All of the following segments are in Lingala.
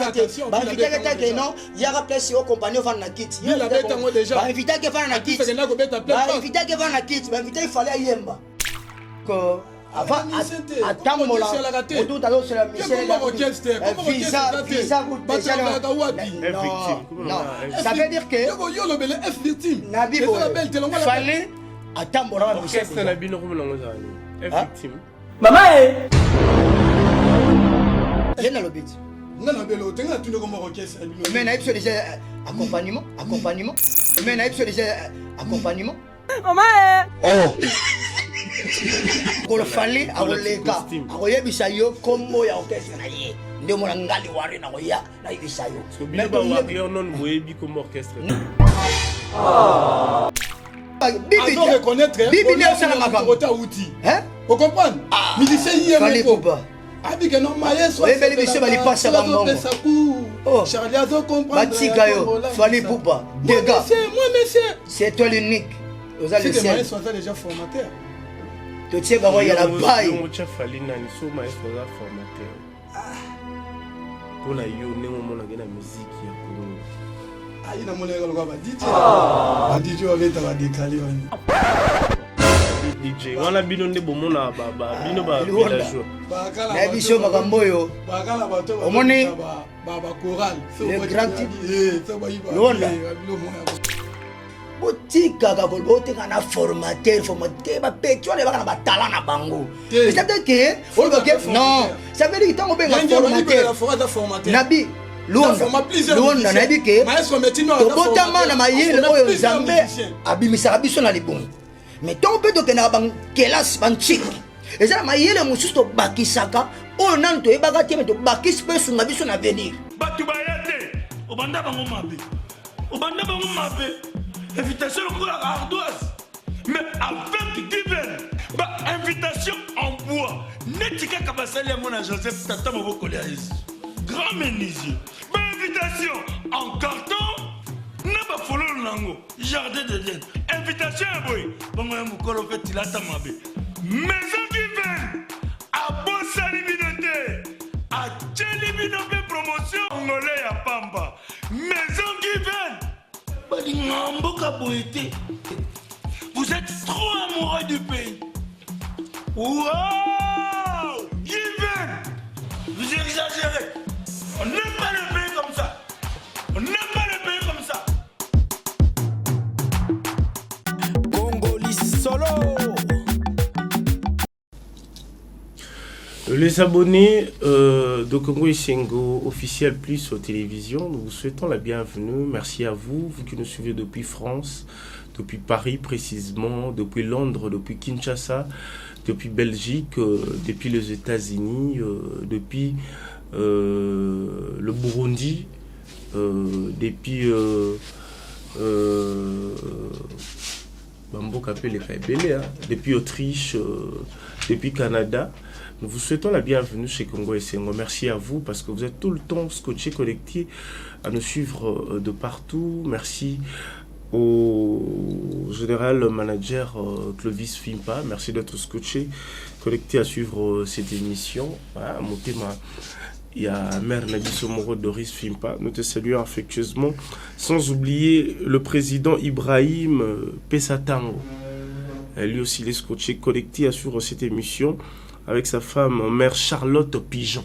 attention. Bah invité que non, il y a place au compagnon van na kit. Il a bête moi déjà. Bah invité que van na kit. Bah invité que van na kit. Bah invité il fallait yemba. Que avant attends mon là. Autour d'aller sur la Michel. Visa non. Ça veut dire que F victime. Nabi fallait attends mon là Michel. Qu'est-ce que la bino comme F victime. Maman j'ai dans le but. Non, tu as tout le monde orchestre. Mais naïf sur déjà accompagnement. Mais naïf sur déjà accompagnement. Maman oh. Qu'on fallait à l'État. À royer bisayo comme moi orchestre na yé. Nde mo ngali wari na roya na bisayo. Mais ba warrior non boyebi comme orchestre. Bibi reconnaître. Bibi ne sala makam. Hein? Vous comprenez? Musicien hier fallait pas. Abi que non maestro. Oui, mais les bali passe à bango. Oh, Charlie Azo comprend. Batika yo, fallait pas. Des gars. Moi monsieur. C'est toi l'unique. Vous allez le maestro sont déjà formateur. Tu sais bah il y a la baille. Moi tu fallait na ni so maestro là formateur. Pour la yo ne mo na gena musique ya ko. Ah ina mo le ko ba DJ. Ba DJ va être décalé. DJ wana bino nde bomona bino ba villageois na biso makambo yo bakala bato omoni ba choral le grand Luanda botika ka botika na formateur ba petio le baka na batala na bango c'est-à-dire que on va non ça veut dire tant on benga formateur nabi Luanda na bi ke maestro metino to botama na mayele oyo Nzambe abimisa biso na libongo. Mais tant que tu as un kelas banchik et ça ma yele mususu to bakisaka o nanto e bagati mais to bakis pe sunga biso na venir batu bayate obanda bango mabe invitation ko ardoise mais avec divers ba invitation en bois netika kabasali ya mona Joseph tata maboko ya Yesu grand menuisier ba invitation en carton Naba follow nango jardin de Dieu invitation boy bongo ya mukolo fait tilata mabe maison qui vient à Bossali Binote à Tcheli Binote promotion ngolé ya pamba maison qui vient bali ngambo ka boité vous êtes trop amoureux du pays wow Given vous exagérez on n'aime pas le pays comme ça on n'aime pas le pays comme ça. Les abonnés de Congo Isengo officiel plus aux télévisions, nous vous souhaitons la bienvenue. Merci à vous, vous qui nous suivez depuis France, depuis Paris précisément, depuis Londres, depuis Kinshasa, depuis Belgique, depuis les États-Unis, depuis le Burundi, depuis depuis Autriche, depuis Canada. Nous vous souhaitons la bienvenue chez Congo Isengo. Merci à vous parce que vous êtes tout le temps scotché, connecté à nous suivre de partout. Merci au général manager Clovis Fimpa. Merci d'être scotché, connecté à suivre cette émission. Voilà, mon thème, il y a Mère Nabiso Moro Doris Fimpa. Nous te saluons affectueusement. Sans oublier le président Ibrahim Pessatango. Lui aussi, il est scotché, connecté à suivre cette émission avec sa femme, Mère Charlotte Pigeon.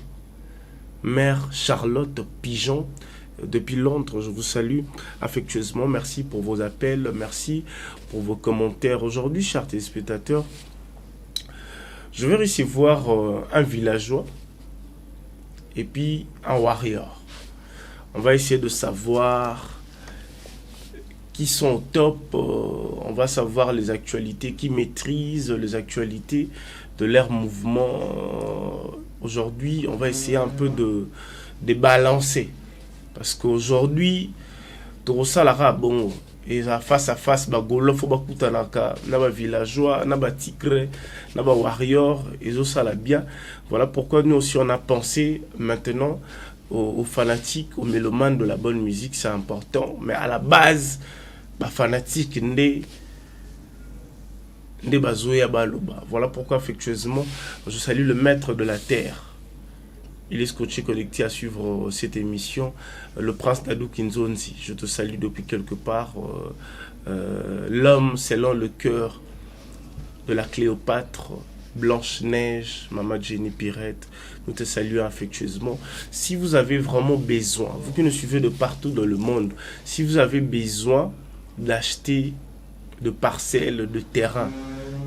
Mère Charlotte Pigeon, depuis Londres, je vous salue affectueusement. Merci pour vos appels, merci pour vos commentaires. Aujourd'hui, chers téléspectateurs, je vais recevoir un villageois et puis un warrior. On va essayer de savoir qui sont au top. On va savoir les actualités, qui maîtrisent les actualités de leur mouvement. Aujourd'hui, on va essayer un peu de balancer. Parce qu'aujourd'hui, tout ça, là, bon, et face à face, il faut que villageois, tigre, warrior, et ça là bien. Voilà pourquoi nous aussi on a pensé maintenant aux fanatiques, aux mélomanes de la bonne musique, c'est important. Mais à la base, fanatique, voilà pourquoi affectueusement je salue le maître de la terre. il est scotché connecté à suivre cette émission. Le prince Dadou Kinzonzi, je te salue depuis quelque part. L'homme selon le cœur de la Cléopâtre, Blanche-Neige, Maman Jenny Pirette, nous te saluons affectueusement. Si vous avez vraiment besoin, vous qui nous suivez de partout dans le monde, si vous avez besoin d'acheter de parcelles, de terrain,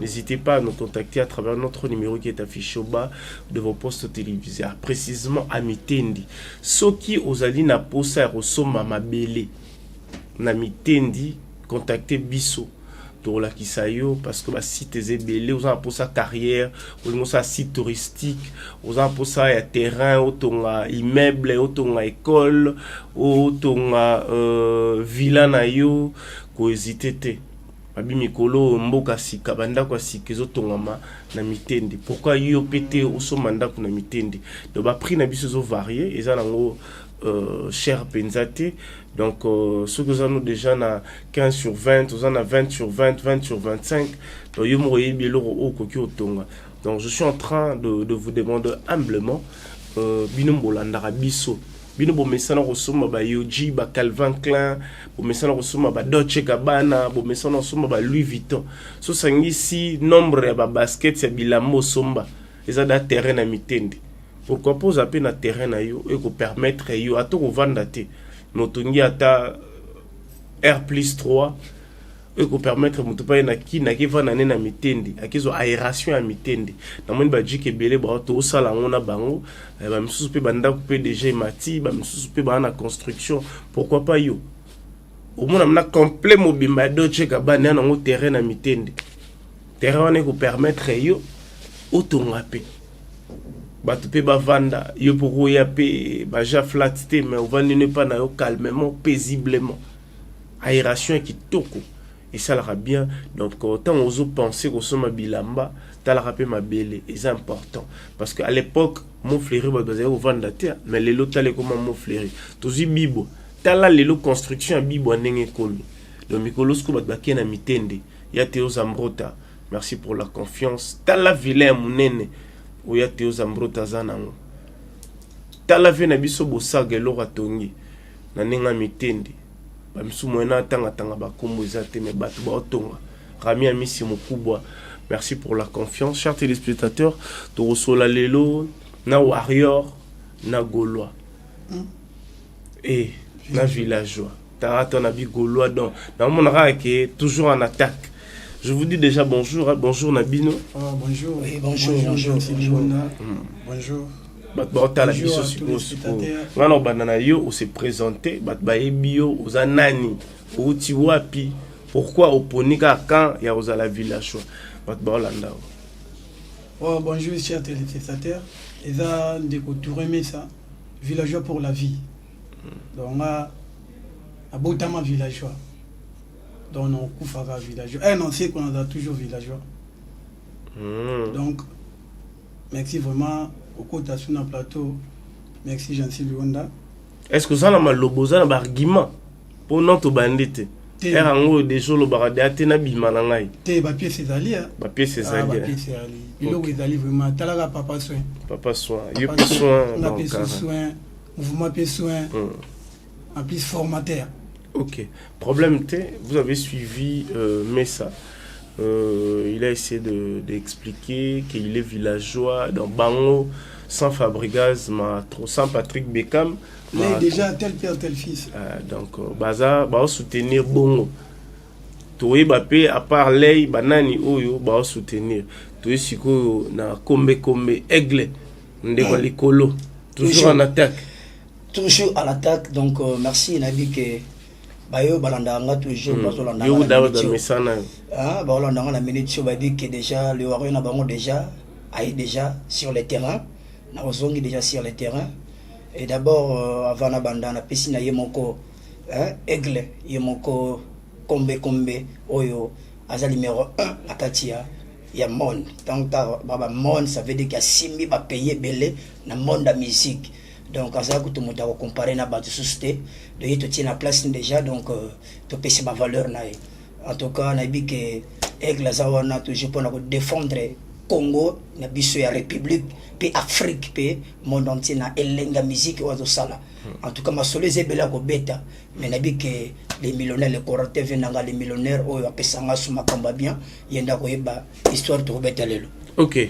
n'hésitez pas à nous contacter à travers notre numéro qui est affiché au bas de vos postes télévisés, précisément à Mitendi. Soki ozali na posa rosoma mabele na Mitendi, contactez Bisso. La Kisayo, parce que site est belé, vous avez pour sa carrière, vous avez un site touristique, vous avez pour ça un terrain, vous avez un immeuble, vous avez une école, vous avez villa nayo, vous hésitez. Babi mikolo mboka sika banda kwa sikezo tongama na Mitendi. Pourquoi yo pété au somanda na Mitendi? Donc ba prix na biso zo varié, et ça nango cher penzate. Donc ceux que nous déjà na 15 sur 20, vous en a 20 sur 20, 20 sur 25. Donc yo moye bielo o koki otonga. Donc je suis en train de vous demander humblement binombola ndara biso. Bino bo mesana rosoma ba Yoji, ba Calvin Klein, bo mesana rosoma ba Dolce Gabbana, bo mesana rosoma ba Louis Vuitton. So sangisi nombre ya ba basket ya bilamo somba. Eza da terrain na Mitendi. Pourquoi pas zapper na terrain na yo et ko permettre yo ato ko vanda te. Notongi ata R+3 et ko permettre mutu pa na ki vanda na Mitendi, akizo aération ya Mitendi. Na moni ba jike belé ba to sala ngona bango, ba msusu pe banda ko pe déjà mati, ba msusu pe ba na construction. Pourquoi pas yo? Au moins na complet mobimba Dolce Gabbana na ngo terrain na Mitendi. Terrain ne ko permettre yo otonga pe. Bato pe ba vanda yo pour ya pe ba ja flatité mais on va ne pas na yo calmement, paisiblement. Aération qui toko. Et ça l'ira bien. Donc, quand on ose penser qu'on soit ma bilamba, t'as la rappelé ma belle. Et c'est important. Parce qu'à l'époque, mon fléri, bah, vous au vent de la terre. Mais les lots, t'as les comment mon fléri. Tous les bibo. T'as là les lots construction à bibo à n'engé komi. Donc, Mikolosko, bah, bah, kien à Mitendi. Ya Théo Zambrota. Merci pour la confiance. T'as la vilain, mon nene. Ou ya Théo Zambrota zanango. T'as la vie na biso bossag et l'ora tongi. Na n'enga Mitendi. Merci pour la confiance. Chers téléspectateurs, Torosola Lelo, na Warrior, na Gaulois. Et na villageois. Tarata na bi Gaulois dans mon rack est toujours en attaque. Je vous dis déjà bonjour, bonjour Nabino. Bonjour. Oui, bonjour. Bonjour. Batbata la biso ngana banana yo on s'est présenté batbaye bio aux anani outi wapi pourquoi oponika quand ya aux la village batbalanda. Bonjour chers téléspectateurs, eza ndeko touremé ça villageois pour la vie. Donc a botama villageois. Donc on koufaka villageois. On sait qu'on a toujours villageois. Donc merci vraiment au côté sur le plateau. Merci Jancy Luanda. Est-ce que ça n'a pas l'obosa un argument pour notre bandite? Et en gros déjà le barade a tena bimanangai. Te papier c'est ali. Papier c'est ali. Papier c'est ali. Il est ali vraiment. Talaga papa soin. Papa soin. Il peut soin. On appelle soin. Mouvement pied soin. En plus formateur. Ok. Problème T. Vous avez suivi Messa. Il a essayé d'expliquer qu'il est villageois dans Bango, sans Fabregas, sans Patrick Beckham. Il est déjà tel père, tel fils. Donc, Baza va soutenir Bongo. Toye Bape, à part Lei, Banani Oyo, va soutenir. Toye Siko, na Kombe, Aigle, Ndekwa Kolo. Toujours en attaque. Toujours à l'attaque. Donc, merci Nabi que. Bayo balandanga toujours bazolandanga yo dawa da mesana balandanga na minute ba dit que déjà le Warrior na bango déjà aille déjà sur le terrain na ozongi déjà sur le terrain et d'abord avant na bandana piscine yemoko Aigle yemoko kombe oyo aza numéro 1 na katia ya monde donc baba monde ça veut dire qu'il y a 6000 ba payer belé na monde de musique. Donc, à ça, tout le monde a comparé à la société, de y tenir la place déjà, donc, tu peux ma valeur. En tout cas, on a dit que Aigle Zawana toujours pour défendre Congo na biso ya République pe Afrique pe monde entier na elenga musique wazo sala. En tout cas masolo ezebela ko beta mais na bi que les millionnaires les Corentin venanga les millionnaires oyo apesanga suma kamba bien yenda ko yeba histoire to beta lelo. OK.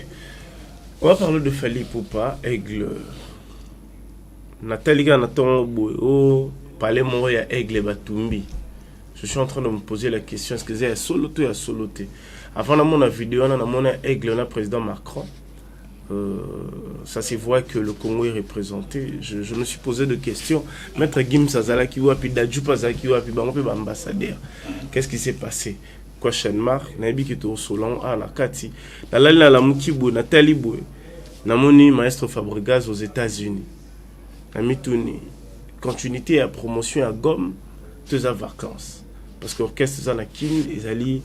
On va parler de Fally Ipupa Aigle. Nathalie Ganaton Boyo parler mon ya Aigle Batumbi. Je suis en train de me poser la question, est-ce que c'est soloté ou soloté? Avant dans mon vidéo, on a mon Aigle, on a président Macron. Ça se voit que le Congo est représenté. Je me suis posé des questions. Maître Gim Sazala qui voit, puis Dadjoupa Zaki qui voit, puis ambassadeur. Qu'est-ce qui s'est passé? Quoi, Chanmar, Nabi qui est au Solon, Nakati, Nalala la Mukibo, Nathalie Boué, Namoni, maestro Fabregas aux États-Unis. Namitouni, continuité à promotion à Gomme, deux à vacances. Parce que l'orchestre Zanakin, ils allaient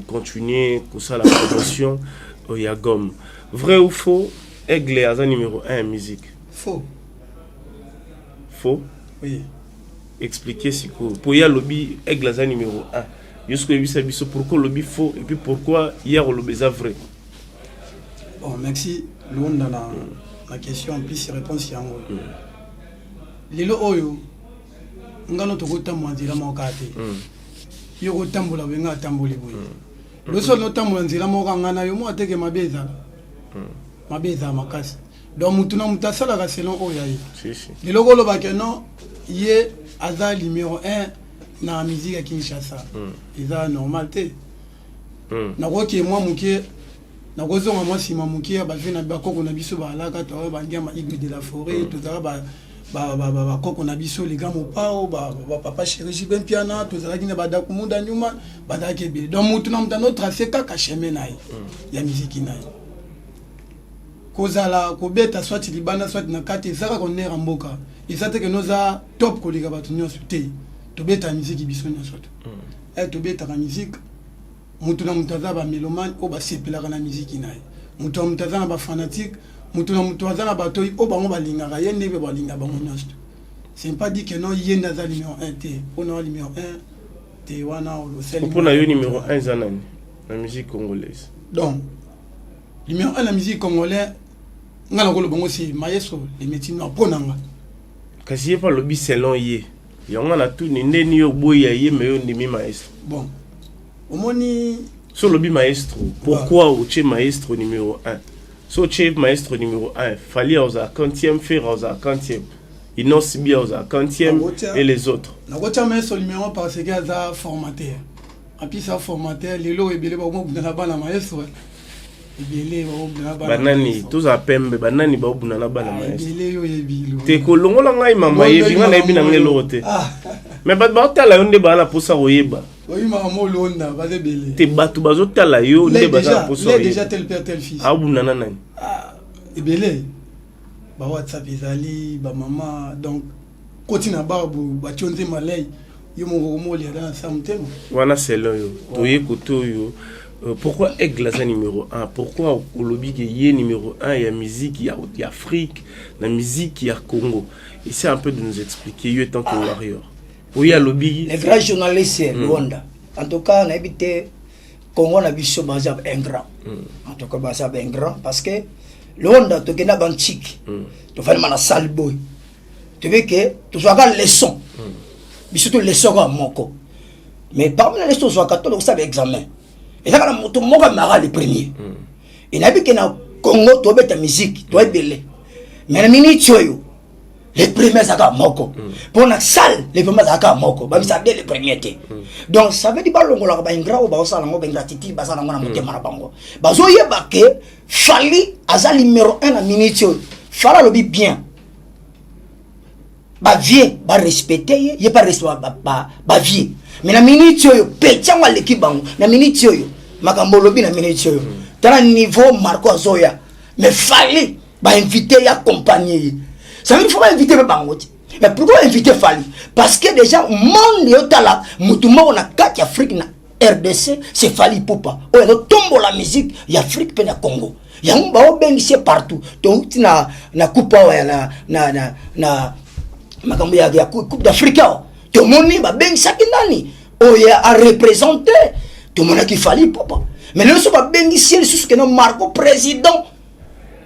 continuer, pour ça la promotion au Yagom. Vrai ou faux, Aigle est numéro 1 en musique? Faux. Faux? Oui. Expliquez si vous. Pour y a lobby, Aigle est numéro 1. Jusqu'au pourquoi le lobby faux et puis pourquoi hier le lobby est vrai? Bon, merci. Nous, dans la question, en plus, réponse y a un mot. Lilo Oyo, nous avons tout le temps dit la mokate. Yo tambola wenga tamboli boy. Le sol no tambola nzela moka ngana yo mo ateke mabeza. Mabeza makasi. Donc mutuna mutasala ka selon oyayi. Si si. Le logo lo ba non yé aza numéro 1 na musique à Kinshasa. Eza normal te. Na ko ke moi muke na ko zonga moi sima muke ba vena ba koko na biso ba alaka to ba ngama Aigle de la forêt to za ba koko na biso les gars mopao papa chéri ben piana to za kina ba da kumunda nyuma ba da ke bi donc mutuna mutano tracé kaka chemin na ya musique na kozala ko beta soit libana soit na kati zaka ko nera mboka isate ke noza top ko liga batu nyonso te to beta musique biso nyonso to beta ka musique mutuna mutaza ba mélomane o ba sepela na musique na mutuna mutaza ba fanatique mutuna mutaza na bato o bango balinga ka yende be balinga bango nyonso. C'est pas dit que non yenda za numéro 1 te on a numéro 1 te wana o sel pour na yo numéro 1 zanani la musique congolaise. Donc numéro 1 la musique congolaise ngala ko lo bango si maestro les métiers no ponanga kasi ye pas lobby selon ye yonga na tout ni ndeni yo boya ye me yo ndimi maestro. Bon omoni sur lobby maestro pourquoi au che maestro numéro 1 so che maestro numéro 1 Fally aux 50e faire aux 50e Inos bien aux 50e et les autres na ko cha maestro numéro 1 parce que za formateur en plus ça formateur lelo ebele ba mo na bana maestro ebele ba bana banani tous a pembe banani ba obuna na bana maestro ebele yo ebilo te ko longola ngai mama yebi nga na yebi na ngelo te mais ba tala yo nde bana posa oyeba oui ma mo londa ba ebele te batu bazo tala yo nde bana posa oyeba déjà tel père tel fils abuna na nani ebele ba WhatsApp ezali ba mama donc kotina babu ba chonze malay yo mo li ada samtemo wana selo yo toye koto yo. Pourquoi Aigle est numéro 1? Pourquoi au lobby qui est numéro 1 il y a musique, il y a Afrique, la musique, il y a Congo. Essaye un peu de nous expliquer, il étant que warrior. Oui, il y a lobby. Les grands journalistes, Rwanda. En tout cas, on a habité Congo, on a vu ce bazar ingrat. En tout cas, bazar ingrat parce que Rwanda, tu es dans chic. Tu fais mal à sale boy. Tu veux que tu sois dans leçon. Mais surtout leçon à moko. Mais parmi les leçons, tu sois catholique, tu sais examen. Et là, quand on a le premier, il y a que dans Congo, tu as ta musique, tu as belé. Mais la minute, les premiers à Moko. Pour la salle, les premiers à Moko. Ça veut dire les premiers. Donc, ça veut dire que l'on a un grand ou un gratitude, un bango. Bazo yebake, Fally, à numéro 1 la minute, Fally le bien. Ba vie, ba respecter, y pas respect, ba vie. Mais la minute yo pecha wa l'équipe bango na minute yo makambo lobi na minute yo tala niveau Marco Azoya mais Fally ba inviter ya accompagner ça veut dire faut pas inviter bango mais pourquoi inviter Fally parce que déjà monde yo tala mutumo na kati Afrique na RDC c'est Fally Ipupa o yo tombo la musique ya Afrique pe na Congo ya mba o bengise partout to na coupe ya na makambo ya coupe d'Afrique. Tout le monde va bien ça qui nani. Oh a représenté tout le monde qui fallait papa mais le so ba bengi ciel sous que non Marco président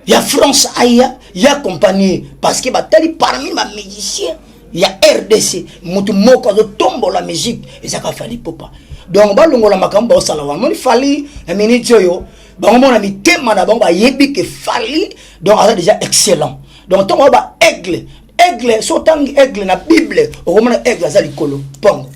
il y a France aya il y a compagnie parce que batali parmi ma musiciens il y a RDC mutu moko zo tombo la musique et ça ka fallait papa donc ba longola makambo ba sala wa moni fallait la minute yo ba mona mi tema na ba yebi que fallait donc ça déjà excellent donc ton ba aigle so tangi aigle na bible o mona aigle za likolo pongo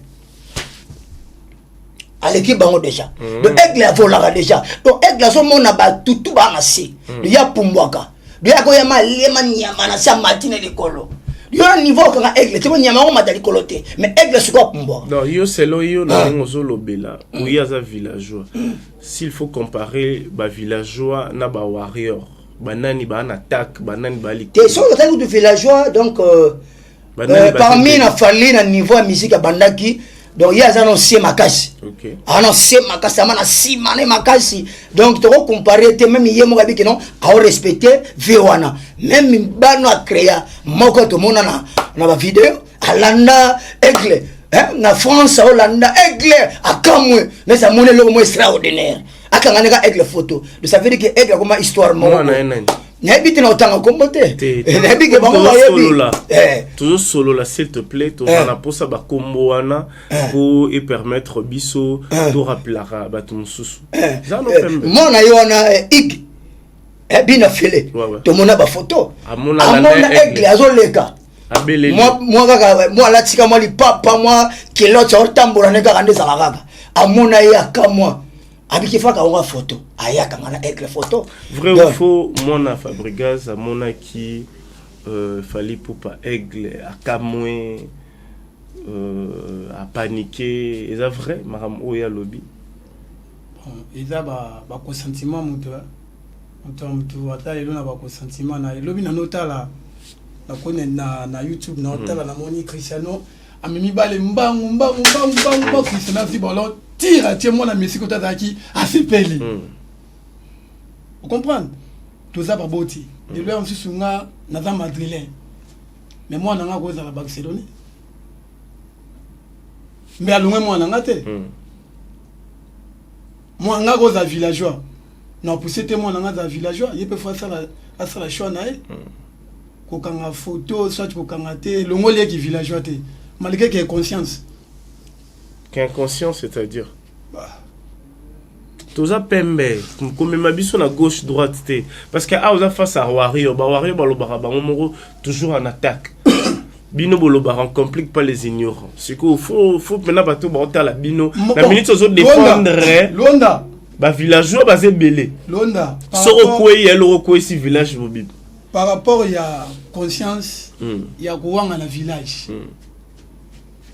aleki bango déjà donc aigle a volera déjà donc aigle so mona ba tutu ba ngasi de ya pumbwaka de ya ko ya malema nyama na sa matine likolo yo niveau ka aigle te nyama ko mata likolo te mais aigle so ko pumbwaka non yo selo yo na ngozo lobela ou ya za villageois s'il faut comparer ba villageois na ba warrior banani ba na attaque banani ba li te so le de villageois donc parmi na fali na niveau ya musique bandaki donc il y a un ancien makasi OK un ancien makasi amana si mané makasi donc tu vas comparer te même yemo gabi que non a respecter vewana même bano a créer moko to mona na ba vidéo alanda aigle na France Hollande aigle akamwe mais ça monne le mot extraordinaire akangane ka aigle photo de ça veut dire que aigle comme histoire mo n'habite na otanga kombote n'habite bango toujours solo là s'il te plaît to na posa ba kombo wana pour et permettre biso to rappelara batu mususu za no pembe mona yona ig bina fele to mona ba photo amona aigle azoleka moi kaka moi la tika moi li papa moi kilo cha ortambura ne kaka ndeza kaka amona ya kamwa abiki faka on photo ayaka ngana aigle photo vrai ou faux mona Fabregas amona qui fallait pour pas aigle akamwe a paniquer est ça vrai maram oya lobby eza ba consentiment mutu ata lelo na ba consentiment na lobby na notala na kone na YouTube na notala na moni Cristiano amemi bale mbangu Cristiano si ballon tire tiens moi la musique otazaki asepeli vous comprenez tout ça par boti de lui on susunga na za madrilène mais moi nanga ko za la Barcelone mais alungwe moi nanga te moi nanga ko za villageois non poussé te moi nanga za villageois il peut faire ça la choix nae ko kanga photo soit ko kanga te longole qui villageois te malgré qu'il ait conscience. Qu'inconscience, c'est-à-dire tout ça pembe comme ma biso na gauche droite té parce que a face à warrior lo baraba toujours en attaque bino bolo baran complique pas les ignorants c'est qu'il faut maintenant bato ba la bino la minute aux autres défendre londa ba villageois basé belé londa soro kwe ya lo kwe si village bobi par rapport il y a conscience il y a kuwanga na village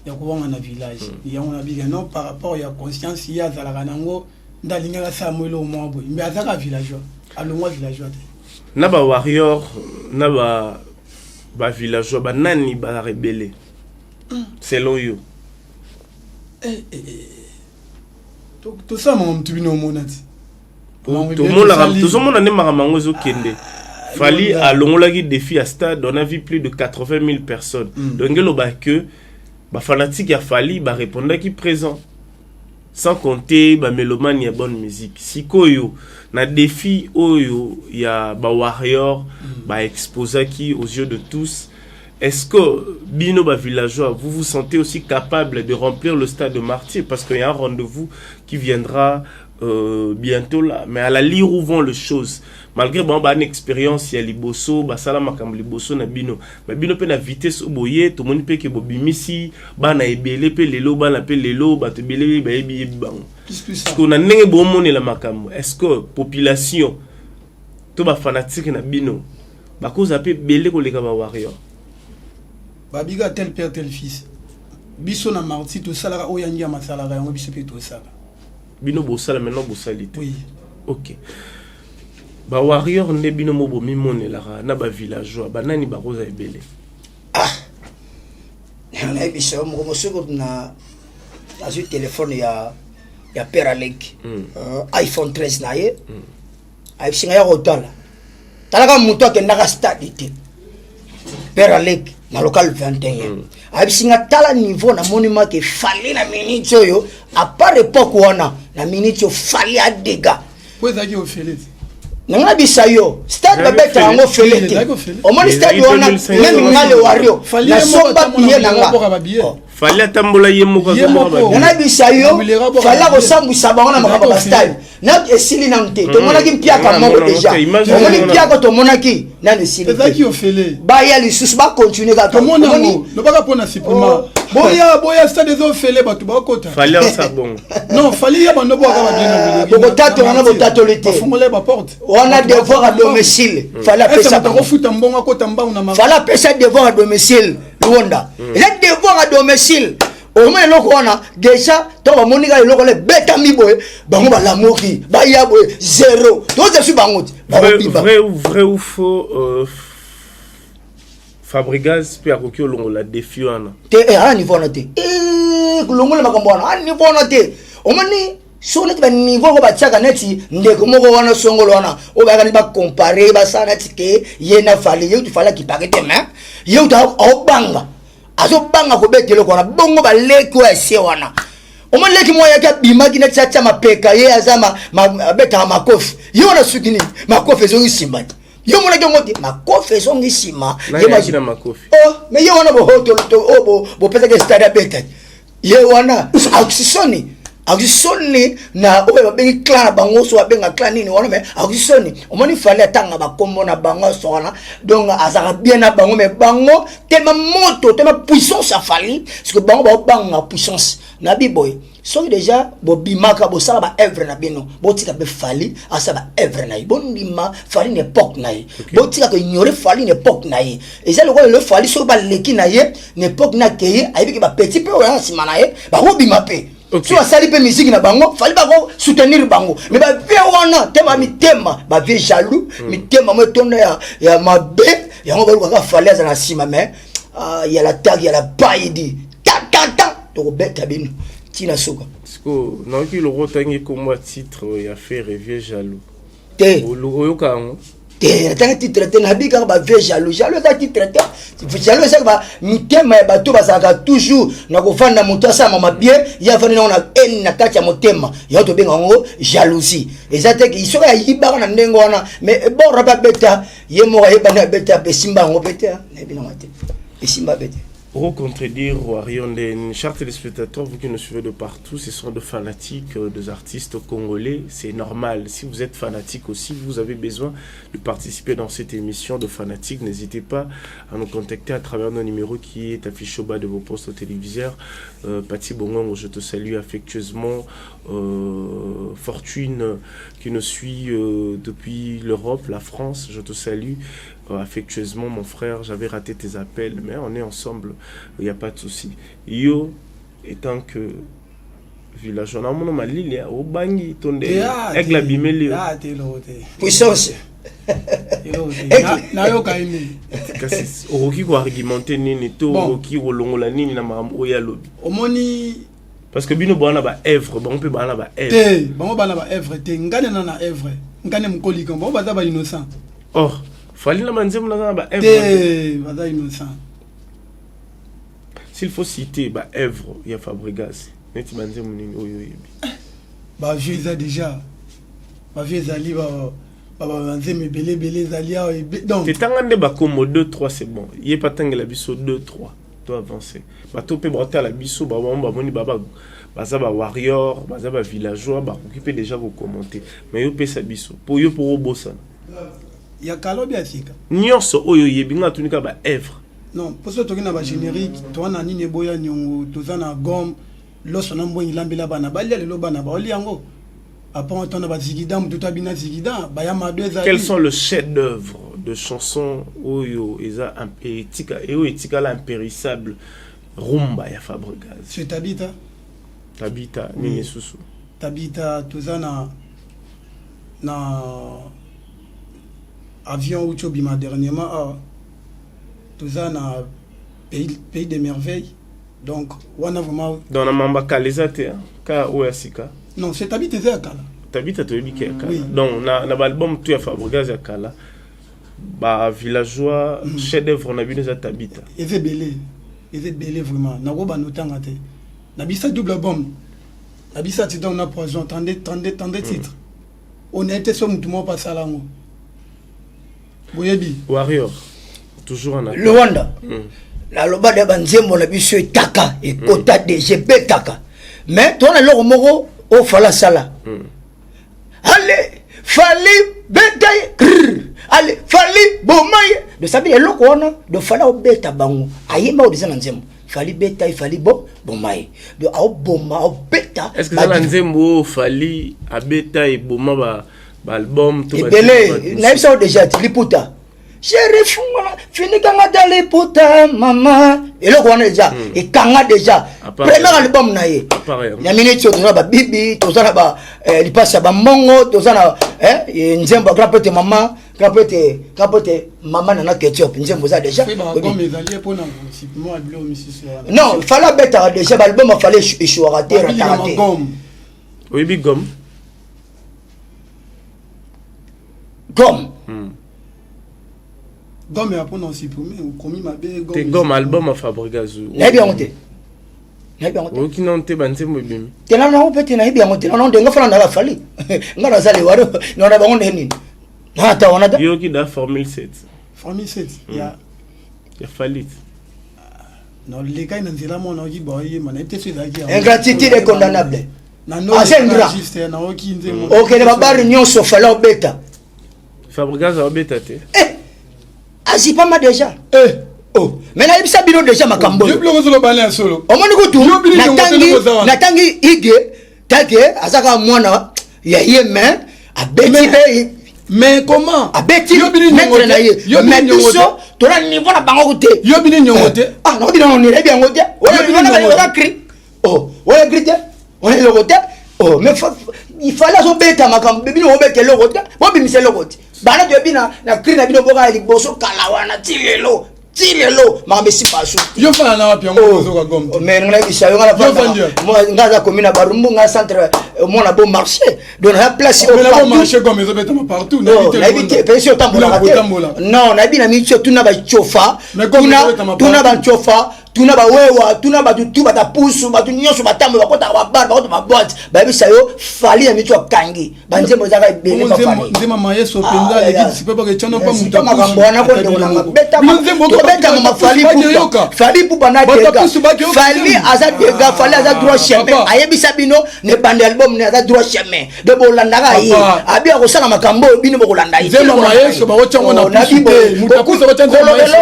ya kuwanga na village ya on a biga non par rapport il y a conscience il y a zalaka nango ndalinga la samuelo mwabo mbe azaka villageois alongwa villageois na ba warrior na ba villageois ba nani ba rebelle selon you tout ça mon tubino monati tout le monde ne maramango zo kende fali alongola ki défi à stade on a vu plus de 80 000 personnes donc ngelo ba que ba fanatique ya fali ba répondre qui présent sans compter ba mélomane ya bonne musique sikoyo na défi oyo ya ba warrior ba exposa qui aux yeux de tous. Est-ce que bino ba villageois vous vous sentez aussi capable de remplir le stade de Martyr parce qu'il y a un rendez-vous qui viendra bientôt là, mais à la lire où vont les choses malgré bon bah une expérience ya liboso ba sala makambo liboso na bino ba bino pe na vitesse oboye to moni pe ke bobimisi ba na ebele pe lelo ba na pe lelo ba te belé ba ebi bango parce que na ndenge bo moni la makambo est-ce que population to ba fanatique na bino ba koza pe belé ko leka ba warrior ba biga tel père tel fils biso na Martyr to sala o yangi ya masala ga yango biso pe to sala bino bosala maintenant bosalite oui ok ba warrior ne bino mobo mimone la na ba villageois ba nani ba roza ebele na biso mo mosoko na azu téléphone ya père Alec iPhone 13 na ye ay singa ya hotala talaka muto akenda ka stade te père Alec na local 21 abisinga tala niveau na monument ke fallait na minute yo à part époque wana na minute yo fallait à dégâts po ezaki ofele nanga bisayo stade babeta yango felete au moins stade wana même ngale wario la somba pied nanga fallait atambola ye moko nanga bisayo fallait ko sambwisa bango na makaba stade na esili na nte to monaki mpiaka moko déjà omoni mpiaka to monaki na esili ezaki ofele ba ya lisusu ba continuer ka to monani no baka pona supplément boya stade zo ofele batu ba kota fallait ça bon non fallait ya bando boka ba bien boko tato na botato lete fungole ba porte on a devoir à domicile fallait appeler ça ko futa mbonga kota mbangu na fallait appeler ça devoir à domicile Luonda il a devoir à domicile au moins loko wana déjà to ba monika loko le beta miboye bango ba lamoki ba yaboye zéro to za su bango vrai ou faux Fabregas pe akoki olongo la défi wana te à niveau na te kulongo le makambo wana à niveau na te au moins so net ba niveau ko ba tsaka neti ndeko moko wana songolo wana o ba ka ba comparer ba sana tike yena fali yo tu fala ki pakete mais yo ta o banga azo banga ko betelo ko na bongo ba leki wa se wana o man leki moya ka bima ki na tsacha mapeka ye azama beta makofi yo na sukini makofi zo isimba yo mona ke ngoti makofi zo ngisima ye ma makofi oh mais yo wana bo hoto bo pesa ke stade beta ye wana agisoni na obe babengi clan bango so babenga clan nini wana mais agisoni omoni fallait atanga ba kombo na bango so wana donc azaka bien na bango mais bango tellement moto tellement puissance a fallu parce que bango ba banga puissance na biboy so déjà bo bimaka bo sala ba œuvre na bino bo tika be fali asa ba œuvre na bo ndima fali ne époque na bo tika ko ignorer fali ne époque na et ça le fali so ba leki na ye ne époque na ke ayiki ba petit peu wana sima na ye ba ho bima pe okay. So asali pe musique na bango fali ba ko soutenir bango mais ba vie wana tema mitema ba vie jaloux mitema mo tondo ya mabe ya ngo ba ka fali za na sima mais ya la tag ya la baidi ta to beta bino tina soka siko na ki lo rotangi ko moi titre ya fait rêver jaloux te oyo kango te tanga titre te na bika ba vie jaloux za titre te jaloux ça ba mitema ba to ba saka toujours na ko fanda muto sa mama bien ya fanda na en na kati ya motema ya to benga ngo jalousie ezate ki isoka yiba na ndengo wana mais bon raba beta ye mo ya bana beta pe simba ngo beta ne bina mate pe simba beta. Pour contredire Warionde, chers téléspectateurs, vous qui nous suivez de partout, ce sont des fanatiques, des artistes congolais, c'est normal. Si vous êtes fanatique aussi, vous avez besoin de participer dans cette émission de fanatiques. N'hésitez pas à nous contacter à travers nos numéros qui est affiché au bas de vos postes téléviseurs. Pati Bongongo, je te salue affectueusement. Fortune qui nous suit depuis l'Europe, la France, je te salue. Affectueusement mon frère, j'avais raté tes appels mais on est ensemble, il n'y a pas de souci. Yo étant que villageois na mon malili au bangi tonde avec la bimeli puissance na yo kaini kasi oki ko argumenter nini to oki rolongola nini na mambo ya lobi omoni parce que bino bana ba œuvre bon peut bana ba œuvre te bon bana ba œuvre te ngane na œuvre ngane mkoli ko bon baza ba innocent or fallait la manzem na ba œuvre baza innocent s'il faut citer ba œuvre il y a Fabregas neti manzem nini oyo yebi ba vieux ça déjà ba vieux ali ba manzem belé zalia donc tetangande ba comme 2 3 c'est bon il est pas tangela biso 2 3 doit avancer ba to pe broter la biso ba moni baba baza ba warrior baza ba villageois ba occuper déjà vous commenter mais yo pe sa biso pour yo pour obosa ya kalobi asika nyonso oyo yebinga tunika ba œuvre non pour ça tokina ba générique to na nini boya nyongo tozana gomme loso na mbonyi lambela bana balia lelo bana ba oli yango après on a ba zigida mutu tabina zigida ba ya ma deux. Quels sont le chef d'œuvre de chansons oyo eza etika eo etika la impérissable rumba ya Fabregas c'est Tabita nini susu Tabita tozana na avion où tu bima dernièrement tozana pays des merveilles donc on a vraiment dans la mamba kalizate ka oyasika non c'est Tabita za kala Tabita to yebike kala donc na album tu ya Fabregas ya kala bah villageois chef d'œuvre on a vu les atabita et c'est belé vraiment na roba notanga te na bisa double album na bisa titre on a poison tendez titres on était sur tout monde pas salango boyebi warrior toujours en le Rwanda la loba de banzembo na biso etaka et kota de GP taka mais toi na lo moko o fala sala allez fali betaille allez fali bomay de sabi eloko wana de fala obeta bango ayima o bizana nzembo fali betaille fali bomay de au boma au beta est-ce que ça nzembo fali abeta et boma ba album tout ba belé na ça déjà liputa chéri funga fini kanga dali puta mama eloko wana déjà et kanga déjà premier album na ye ya minute tozana ba bibi tozana ba lipasa ba mongo tozana nzembo grand pete mama grand pete mama nana ketchup nzembo za déjà non fallait beta déjà ba album fallait échouer rater oui big gomme gomme est appris dans ce premier ou commis ma belle gomme. T'es gomme album à Fabregas. N'a bien monté. N'a bien monté. Aucun nom t'es banté moi bien. T'es là non peut-être n'a bien monté. Non de ngafala na la fali. Ngana zali waro. Non na bango nini. Hata on a. Yo qui da formule 7. Formule 7. Ya falit. Non les gars ils n'ont mon ogi boy man était sur daki. Ingratitude est condamnable. Na no juste na oki nzemo. OK les babari nyonso fala obeta. Fabregas a obeta te. Azipa ma déjà oh mais na ibisa bino déjà makambo yo bloko solo bana solo o moni ko tu natangi ige take azaka mwana ya yeme abeti be mais comment abeti mettre na ye mais biso to na niveau na bango te yo bini nyongote ah no bino ni rebi ngote o na cri oh o ya grite on est le côté oh mais il fallait so beta makambo bino obeke le côté bo bimise le côté bana de bina na cri na bino boka liboso kala wana tilelo mambe si paso yo fana na wapi ngo zo ka gomte mais ngana bisa yo ngana fana mo ngaza commune barumbu nga centre mo na bon marché donc na place au partout bon marché comme zo beta partout na éviter pension tambola non na bina mi tuna ba chofa tuna ba chofa tuna ba wewa tuna ba tu ba ta pusu ba tu nyonso ba tambo ba kota ba bar ba kota ba boîte ba bisa yo fali na mi tu kangi ba nzembo zaka bele ba fali nzema mayeso penza les sipe ba ke chano pa muta makambo wana ko ndona beta beta mama fali pupa fali pupa na tega fali aza tega fali aza droit chemin ayebisa bino ne bande album ne aza droit chemin de bolanda ga yi abi akosala makambo bino bokolanda yi nzema mayeso ba wotyango na pupa muta kusa wotyango na mayeso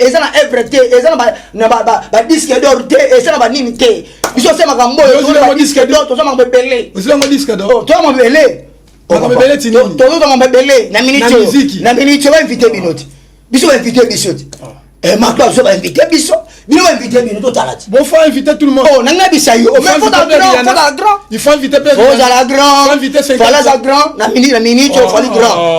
eza na everything eza na ba disque d'or te et ça ba nini te biso se makambo yo ba disque d'or to sama bebele usilango disque d'or oh to ma bebele bebele tini to ma bebele na minute ba inviter binoti biso ba inviter bisoti maintenant je vais inviter biso bino ba inviter bino to talati bon faut inviter tout le monde oh nanga bisayo mais faut la grand il faut inviter faut la grand na minute faut la grand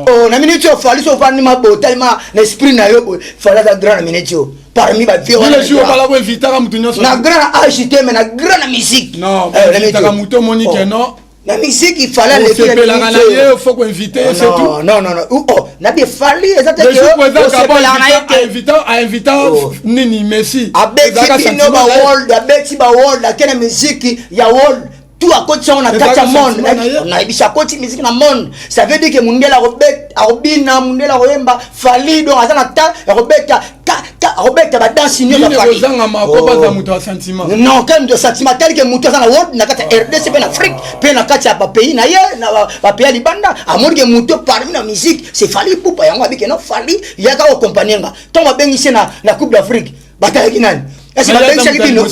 oh na minute faut so fa ni ma bo tellement l'esprit na yo faut la grand na minute parmi ba vieux le jour pas la pour inviter à mutunyo na grand agité mais na grand na musique non inviter à muto monique non la musique il fallait les faire il faut qu'on inviter c'est tout non oh na bien fallu exactement à invitant nini Messi abeti no ba world la kena musique ya world tout à côté on a quatre monde na ibisa côté musique na monde ça veut dire que mundela robina mundela roemba fali donc azana ta robeta robeta ba danse ni ba fali pas muto sentiment non comme de sentiment tel que muto azana world na kata RDC pe na Afrique pe na kata ba pays na ye na ba pays libanda amoni que muto parmi la musique c'est fali pupa yango abike no fali yaka o compagnie nga to ba bengisi na coupe d'Afrique bataille kinani est-ce que la bench qui non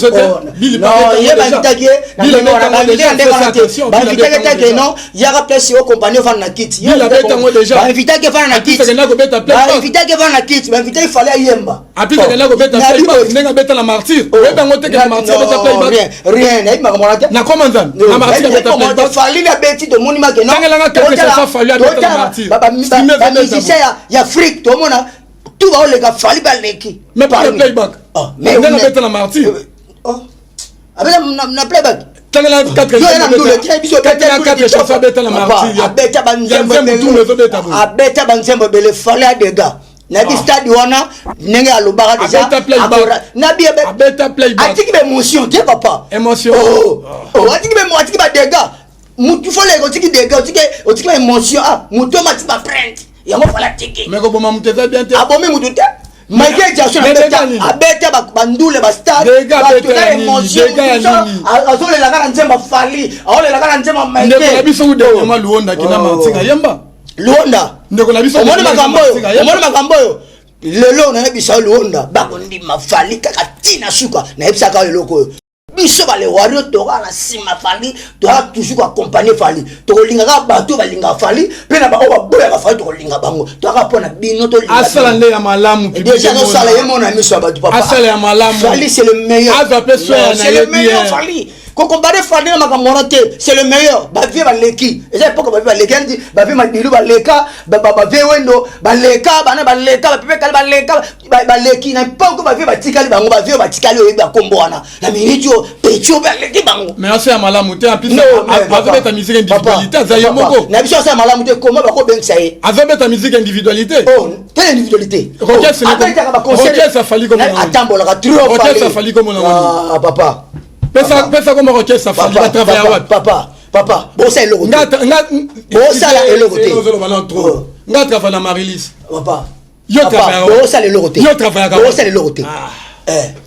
il va inviter non il y a place au compagnie va na kit il a bête moi déjà va inviter que va na kit va inviter que va na kit va inviter il fallait yemba après que na ko beta nenga beta la martyr beta ngote que martyr beta play rien na ma monate na commandant na martyr beta play fallait la bête de monument que non ça fallait beta la martyr ya Afrique to mona tout va les gars fallait ba leki mais pas le playback mais on a bête la martyr oh avec na playback Tangala 4 chansons beta la martyr. Abeta banzembo bele fallait des gars. Nabi stade wana nenge alobara déjà. Nabi abeta play back. Atiki émotion, tiens papa. Émotion. Oh, atiki ba dégâts. Mutu fallait otiki dégâts, otiki émotion. Ah, mutu mati ba prendre. Yango fallait tiki. Mais ko boma muteza bien te. Abomi mutu te. Michael Jackson abeta bandule ba stade ba émotion azole la kana nzemba fali aole la kana nzemba Michael ndeko na biso ude ma Luonda kina mantinga yemba Luonda ndeko na biso omoni makambo yo lelo na bisa Luonda ba kondi mafali kaka tina suka na ebisa ka leloko biso ba le wario toka na sima fali toka toujours accompagner fali to linga ka bato ba linga fali pe na ba o ba boya ka fali to linga bango toka pona bino to linga asala nde ya malamu déjà no sala yemo na miso ba papa asala ya malamu fali c'est le meilleur c'est le meilleur fali ko comparé fali na makamorote c'est le meilleur ba vie ba leki eza époque ba vie ba leki ba vie ma dilu ba leka ba vie wendo ba leka bana ba leka ba pepe kala ba leka ba leki na époque ba vie ba tikali bango ba vie ba tikali o ba komboana na minitio pecho ba leki bango mais asa malamu te en plus azobeta musique individualité azaye moko na biso asa malamu te comment ba ko bengisa ye azobeta musique individualité oh quelle individualité orchestre ça fali comme atambola ka trio orchestre ça fali comme ah papa pesa comme orchestre ça fali ba travailler wa papa bossa eloko bossa la eloko te nga travailler na Marilis papa yo travailler bossa eloko te yo travailler bossa eloko te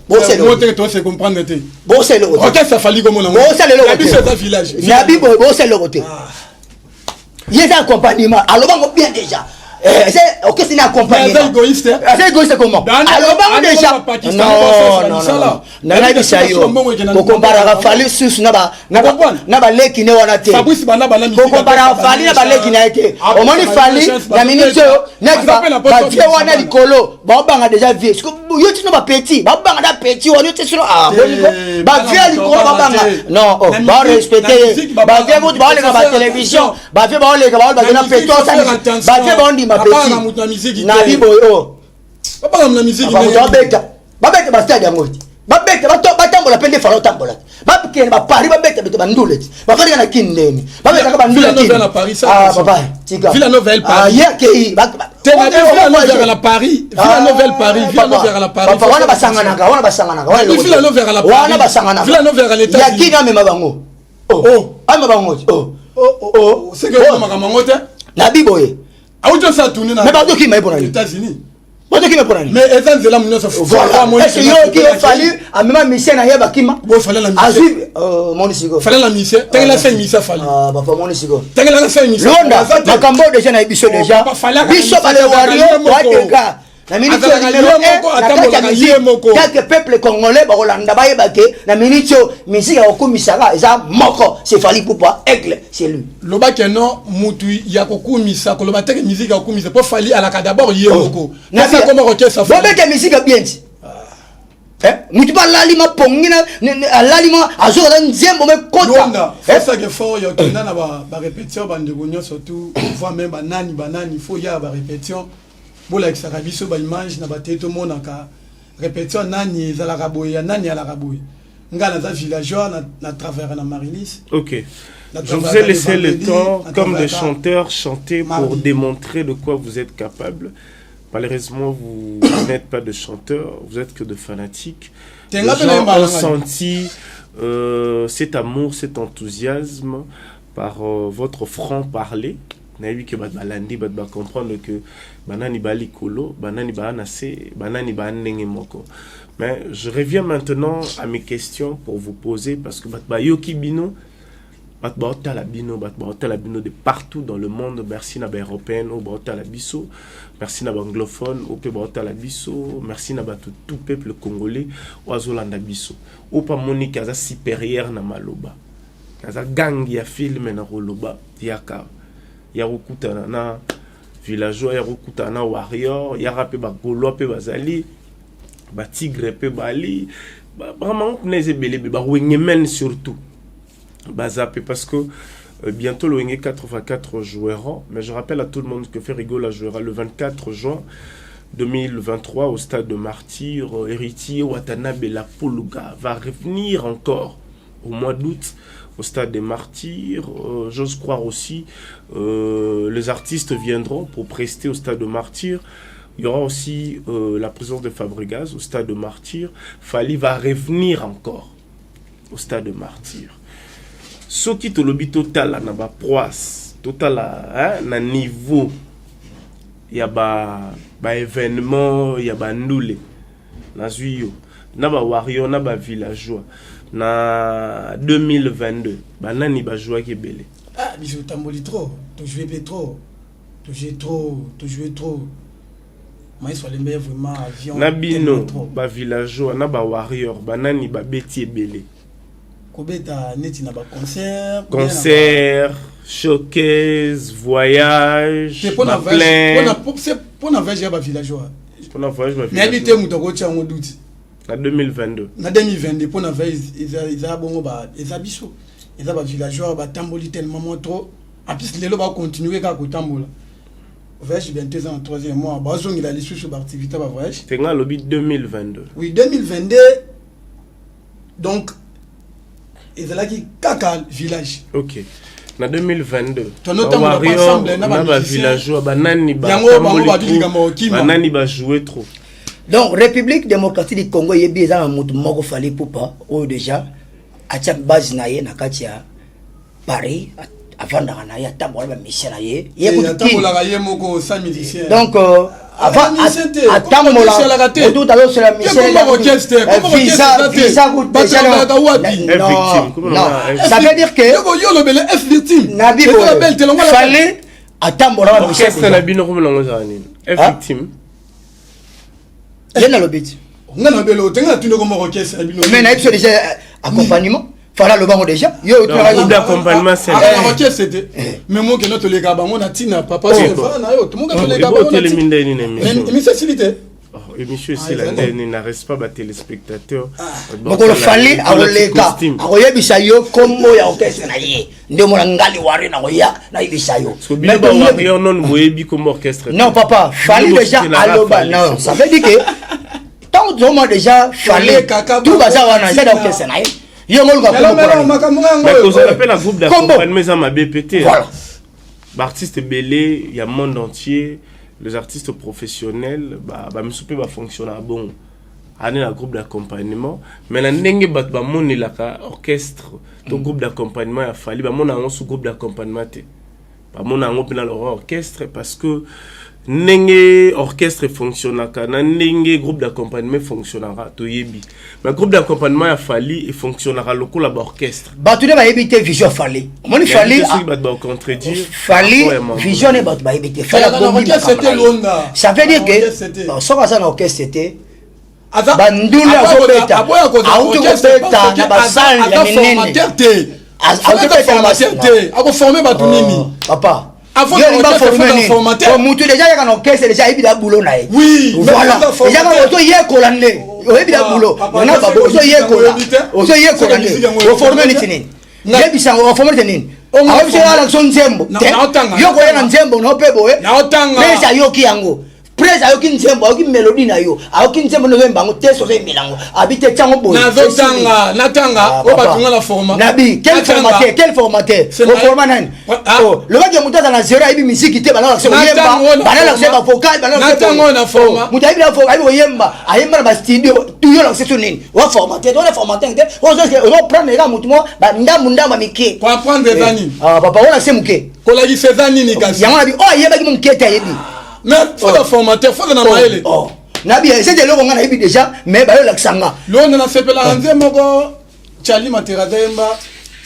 bossa eloko te to se comprendre te bossa eloko te orchestre ça fali comme bossa eloko te biso ta village nabi bossa eloko te yeza accompagnement alors bango bien déjà c'est ok c'est un accompagnement c'est égoïste comment alors bango déjà non na bisa yo ko compara fali susu na ba leki ne wana te ko compara fali na ba leki na ete o moni fali na minute na ba vie wana likolo ba banga déjà vie yo tino ba petit ba banga da petit wana te sino ah ba vie likolo ba banga non ba respecter ba vie ko ba le ba télévision ba vie ba le ba na petit ba vie ba ndi ma petit na bibo yo ba banga na musique ba beta ba stade yango babete batambola pende falo tambola babikene ba Paris babete beto bandule bafali kana kindeni babeta ka bandule ah papa tika Villa Nouvelle Paris ah yake Villa Nouvelle Paris Villa Nouvelle Paris Villa Nouvelle Paris papa wana basanganaka Villa Nouvelle Paris wana basanganaka Villa Nouvelle l'état yaki na mema bango ama bango c'est que mama kamangote na biboye auto ça tourner na mais ba doki mai bona États-Unis mais étant de là mon ça est-ce que yo qui a fallu à même mission na yeba kima bo fallait la mission mon sigo fallait la mission tengela 5 mission fallait ah papa mon sigo tengela 5 mission Londa makambo déjà na biso déjà biso ba le wario wa tega na minute moko quelques peuples congolais ba Rolanda ba yebake na minute musique ya okumisaka eza moko c'est fali poupa aigle c'est lui loba que non mutu ya kokumisa ko loba teke musique ya okumisa po fali alaka d'abord yemoko na ça comme orchestre ça bobe que musique bien mutu ba lalima pongina lalima azora nzembo me kota c'est ça que faut yo kenda na ba répétition ba ndebonyo surtout fois même banani faut ya ba répétition bola kisaka biso ba image na bateto monaka répétition nani za la raboya nani ala raboya ngana za villageois na travers na Marilis. OK. Je vous ai laissé le temps comme des chanteurs chanter pour démontrer de quoi vous êtes capable. Malheureusement, vous n'êtes pas de chanteurs, vous êtes que de fanatiques. Les gens ont senti cet amour, cet enthousiasme par votre franc-parler. Naïbi que balandi ba comprendre que banani bali kolo banani ba anase banani ba ndenge moko. Mais je reviens maintenant à mes questions pour vous poser parce que ba yoki bino ba la bino de partout dans le monde. Merci na ba européenne au ba la biso, merci na ba anglophone au pe ba la biso, merci na ba tout peuple congolais au azolanda biso. Au pa Monique aza supérieur na maloba. Kaza gang ya film na roloba yaka ya rokutana na villageois ya rokutana na warrior ya rapé ba golo pe bazali ba tigre pe bali vraiment connaissez belé ba wengemen surtout bazapé parce que bientôt le wenge 84 jouera mais je rappelle à tout le monde que Ferrigo la jouera le 24 juin 2023 au stade de Martyr. Héritier Watanabe la Poluga va revenir encore au mois d'août au stade des Martyrs. J'ose croire aussi les artistes viendront pour prester au stade des Martyrs. Il y aura aussi la présence de Fabregas au stade de Martyrs. Fally va revenir encore au stade de Martyrs. Ce qui te lobby total na ba proas, total na niveau. Il y a ba événement, il y a ba ndoulé. Na zuyo, na ba warrior, na ba villageois. Na 2022, ba nani ba jouer qui belé. Ah, bisous tamboli trop, tu jouais trop. Tu jouais trop. Mais soit les meilleurs vraiment avion. Na bino ba villageois, na ba warrior, ba nani ba beti belé. Kobeta neti na ba concert, showcase, voyage, na plein. Pour na voyage ba villageois. Pour na voyage ba villageois. Mais habité mutoko tchango doute. Na 2022. Na 2022 pour na voyage ils a bongo ba biso. Ils a ba villageois ba tamboli tellement trop. En plus les lo ba continuer ka ko tambola. Voyage bientôt en 3e mois. Ba zongi la lisu sur activité ba voyage. Tenga lobby 2022. Oui, 2022. Donc ils là qui kaka village. OK. Na 2022. Na ba villageois banani ba banani ba jouer trop. Donc République démocratique du Congo yebi eza mutu moko Fally Ipupa o déjà atia base na ye na kati ya Paris avant na ya tambola ba mission na ye tambola ye moko sa musicien. Donc avant atambola tout à l'heure c'est la mission visa coûte déjà non ça veut dire que yo le bel F victime Nabi Fally atambola ba mission c'est la bino comme longo zani F victime. Il y a le but. On a bello, tenga tu ne comme orchestre bino. Mais na eu déjà accompagnement. Fala le bango déjà. Yo groupe d'accompagnement c'est. Orchestre c'était. Mais moi que notre les gars on a tina papa c'est fa na yo tout monde que les gars on a. Mais c'est silité. Émission c'est la ne reste pas ba téléspectateurs. Donc le Fally a le cas. Akoye bisayo combo ya orchestre na ye. Ndio mona ngali wari na koya na ibisayo. Mais bon warrior non boyebi comme orchestre. Non papa, Fally déjà aloba non, ça veut dire que tant que déjà Fally tout baza wana c'est orchestre na ye. Yo ngol ka mais qu'on appelle un groupe d'accompagnement ça ma BPT. Voilà. Artiste belé, il y a monde entier. Les artistes professionnels me soupe va fonctionner bon année un groupe d'accompagnement mais la ndenge bat ba moni la orchestre to groupe d'accompagnement a fallu ba mona un sous groupe d'accompagnement te ba mona un pena orchestre parce que ndenge orchestre fonctionnaka na ndenge groupe d'accompagnement fonctionnera to yebi mais groupe d'accompagnement a fallu et fonctionnera lokola ba orchestre ba tu ne va éviter vision Fally moni Fally ba contredire Fally vision ne ba éviter ça veut dire que so ka ça na orchestre c'était bandula azobeta auto kopeta na basali ya minene ako former ba tunini papa avant de formater mutu déjà ya kana orchestre déjà ibida boulot na ye oui voilà déjà ka auto yekola ne ibida boulot na ba auto yekola ne o former ni tinini yebisa o former tinini awo se ala son nzembo yoko ya nzembo no pebo na otanga pesa yoki yango presa yoki nzembo yoki melody na yo ayoki nzembo no zembango teso ze milango habite chango boy na tanga o batunga la forma nabi quel formateur o forma nani oh le gars muta na zero ibi musique te bana la yemba bana la seba vocal bana la tanga na forma muta ibi la vocal ibi yemba ayemba ba studio tu yo la seso nini wa formateur on formateur te on prendre les gars mutu mo ba ndamba mike pour apprendre des années papa on a se muke ko la gi ces années ni kasi yango abi oh yeba ki mon kete yebi mais faut le formateur faut na maele nabi c'est de l'eau on a yebi déjà mais ba yo la sanga l'on na sepela nze moko Charlie Materazemba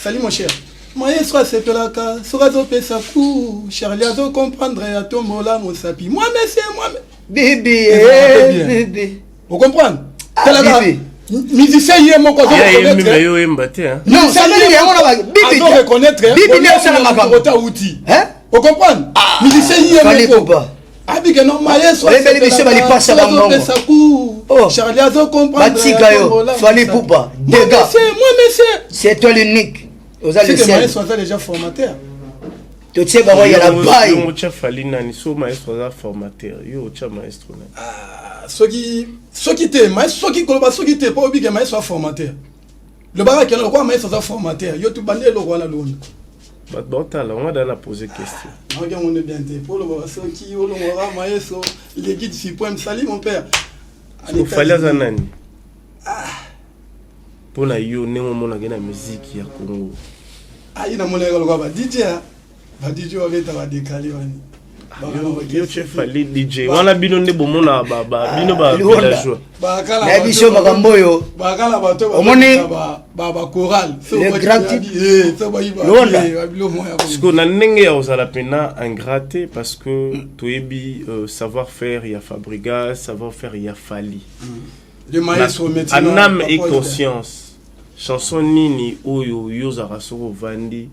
salut mon cher maestro sepelaka sorazo pesa ku Charlie azo comprendre ya tombola mon sapi moi monsieur moi bébé vous comprenez musicien yé moko non ça veut dire on a bibi reconnaître bibi ça la makota outil hein vous comprenez musicien yé moko abike no maestro les bibi bali passa bango Charlie azo comprendre batika yo Fally Ipupa dégâts moi monsieur c'est toi l'unique aux c'est que maestro est déjà formateur tu sais bah il y a la baille yo cha Fally nani so maestro za formateur yo cha maestro soki te maestro soki koloba soki te pas oblige maestro formateur Le barak qui est le roi, mais c'est un formateur. Yo tout bandé le roi là l'on. Bon, t'as on va poser question. Regarde, on est bien té. Pour le roi, ce qui au roi, maestro, il est guide suprême. Salut mon père. Il fallait un nani. Pour la yo, né au monde la musique ya Congo. Ah, il a mon école quoi, DJ. DJ avec ta décalé. Yo chef fallait DJ. Wana bino ne bomo na bino ba villageois. Na biso makambo yo. Bakala bato ba choral. Le grand parce que na ndenge ya osala pena ingraté parce que toyebi savoir-faire ya Fabregas, savoir-faire ya Fali. Le maestro maintenant. En âme et conscience. Chanson nini oyo yo zarasoro vandi.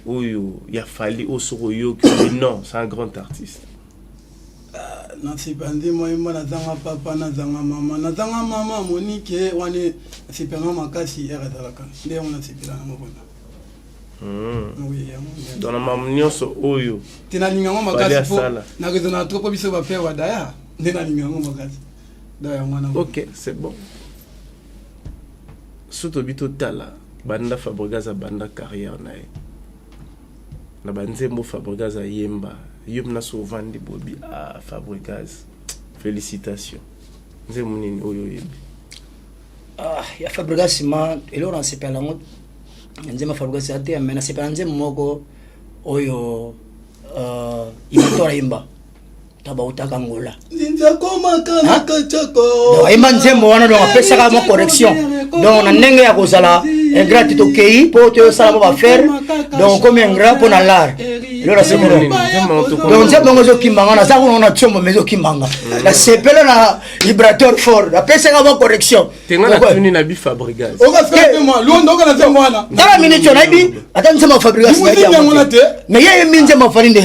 Oyo ya Fali osoro yo non, c'est un grand artiste. Nasi pandi moi nazanga papa nazanga mama Monique wane sipema makasi era dalaka nde on asipila na mobona oui dans la mamnioso oyo tinalinga makasi po na rezona trop biso ba père wa daya nde nalinga makasi daya mwana. OK, c'est bon. Surtout bito tala banda Fabregas a banda carrière nae na banzembo Fabregas a yemba yom na souvent de bobi à Fabregas. Félicitations. Nzembo nini oyo yebi. Ya Fabregas ma elo na sepela ngo nzema Fabregas ate amena sepela nzembo moko oyo imatora yemba taba utaka ngola ninja koma kana kachako do yemba nzembo wana do apesa ka mo correction donc na ndenge ya kozala ingrat to kei po to sala ba faire donc comme ingrat pour na l'art lo la semolo donc nzembo ngo zo kimbanga na sako na chombo mezo kimbanga la sepela na vibrateur fort apesa ka mo correction tenga na tuni na bi Fabregas o ka ska moi londo ka na nzembo wana dara minute na bi ata nzembo Fabregas ya mais yeye minze mafalinde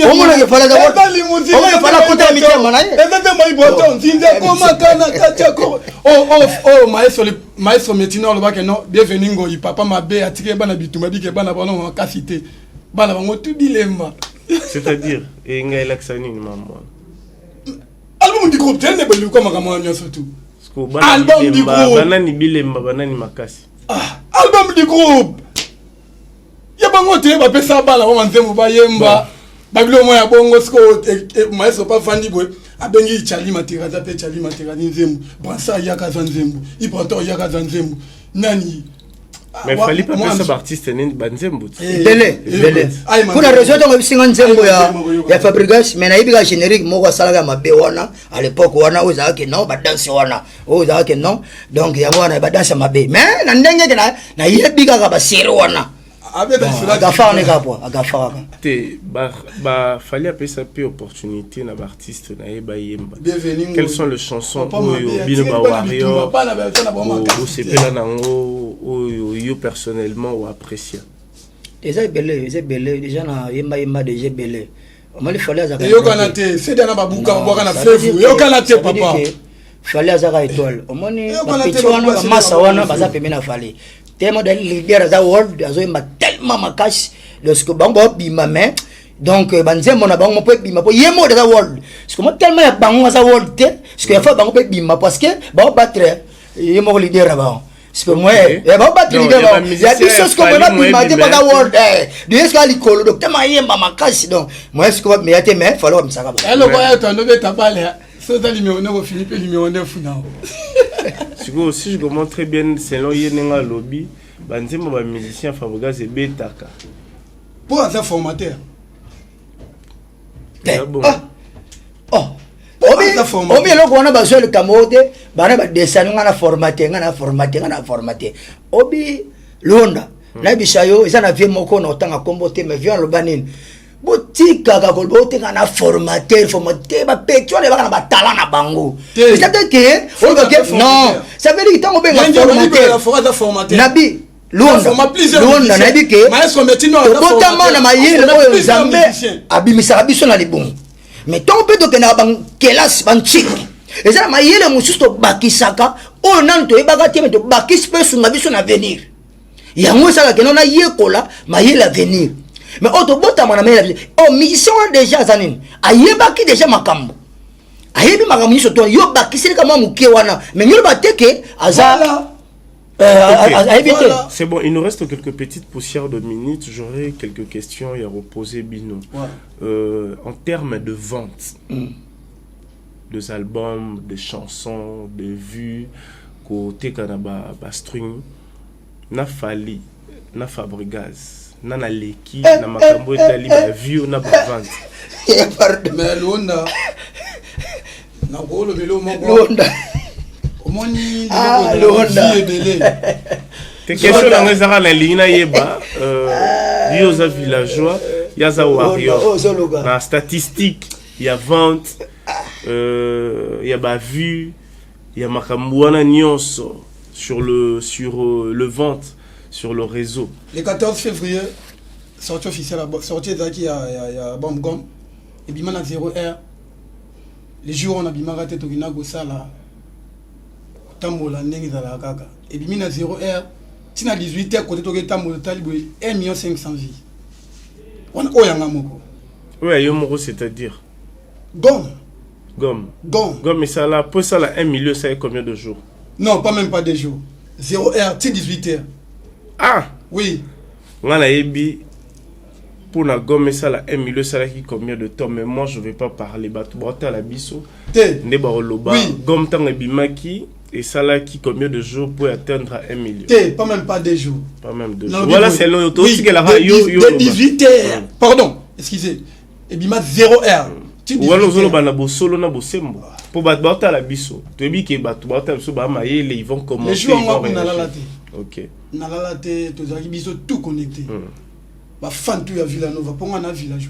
o mona ke fala da o fala kota mitema na ye ete mai boto nzinze koma kana kachako maestro Metina le baka non bienvenue ngo papa mabe atike bana bituma bike bana bana makasité bana bango tout bilemba c'est-à-dire enga elaksani ni maman album du groupe tende belu koma kama nyo surtout album du groupe banani bilemba banani makasi album du groupe ya bango te ba pesa bala wa nzembo ba yemba babilo moya bongo sko maestro pa fandi boy abengi chali matira za pe chali matira nzembo bansa yaka za nzembo ipoto yaka za nzembo nani mais fallait pas penser artiste nen banzembo bele kuna réseau donc bisinga nzembo ya Fabregas mais na ibiga générique moko salaka mabe wana à l'époque wana oza ke non ba danse wana oza ke non donc ya wana ba danse mabe mais na ndenge na yebiga ka ba série wana agafa on est capable agafa te ba fallait appeler ça peu opportunité na artiste na yeba yemba quelles sont les chansons oyo bino ba warrior o sepela nango oyo yo personnellement ou apprécié déjà belé déjà na yemba déjà belé on m'a fallait azaka yo kana te c'est dans babuka boka na fleuve yo kana te papa fallait azaka étoile on moni ba petit wana ba massa wana baza pembe na fallait tellement de leader za world azo yemba tellement makasi lorsque bango bima mais donc banzembo na bango peut bima po yemo de za world parce que moi tellement ya bango za world te parce que ya fa bango peut bima parce que ba battre yemo leader ba parce que moi ba battre leader ba ya biso ce que ba bima te ba za world de est-ce que alikolo donc tellement yemba makasi donc moi est-ce que ba meilleur mais falloir me saka ba hello boy to no beta bale so ta numéro 9 Philippe numéro 9 now si je comprends très bien selon yenenga lobby banzembo ba musicien Fabregas et betaka pour un formateur obi eloko wana bazwa le kamode bana ba dessin ngana formater obi londa na bisayo eza na vie moko na otanga kombo te mais vient le banin botika ka kolbo te kana formateur ba petio le bana ba talent na bango c'est-à-dire que non ça veut dire que tango benga formateur nabi Luanda na bike maestro Metina botama na mayele oyo Nzambe abimisa biso na libungu mais tant peut to kena ban kelas ban chik eza na mayele mususu to bakisaka oyo nanu to ebaka te to bakis pe sunga biso na venir yango sala kena na yekola mayele à venir mais auto botama na mayele o mission déjà zanini ayebaki déjà makambo ayebi makambo niso to yo bakiseli kama muke wana mais nyolo bateke azala C'est bon, il nous reste quelques petites poussières de minutes. J'aurais quelques questions à reposer, Bino. En termes de vente, des albums, des chansons, des vues, côté Kanaba, String, na Fali, na Fabregas, na Leki, na Makambo Etali, na vue, na vente. Mais Londa, na Golo Velo Londa. Omoni, Londa. Te question dans les arts, la ligne yeba, yosa villageois, yaza warrior. Na statistique, il y a vente, il y a ba vue, il y a Makambuana Nyonso sur le vente, sur le réseau. Le 14 février, sortie officielle, sortie d'Aki à Bamgom, et bien à 0R, les jours on a bien raté Tokina Gosala, Tambola Nengizala Kaka, et bien à 0R, si on a 18h, côté Toké Tambola Taliboué, 1 500 vies. On a Oyangamoko. Oui, Yomoro, c'est-à-dire Gomme. Gomme, mais ça là, pour ça là, 1 million, ça fait combien de jours? Non, pas même pas des jours. 0R, c'est 18h. Ah! Oui. On a ébi pour la gomme, ça là, 1 million, ça là qui combien de temps? Mais moi, je ne vais pas parler. Bah, tu vas à la biso. Oui. Gomme, tant bimaki. Et ça là qui combien de jours pour atteindre 1 million? Pas même pas des jours. Pas même 2 jours. Voilà, c'est l'auto. Oui, de 18h. Pardon, excusez. Et bima 0R. Ou alors on va na solo na bosembo pour battre la biso to ebi ke battu battre so ba mayele ils vont commencer. Les jours on va na la late. OK. Na la late to zaki biso tout connecté. Ba fan tout ya Villanova pour na village.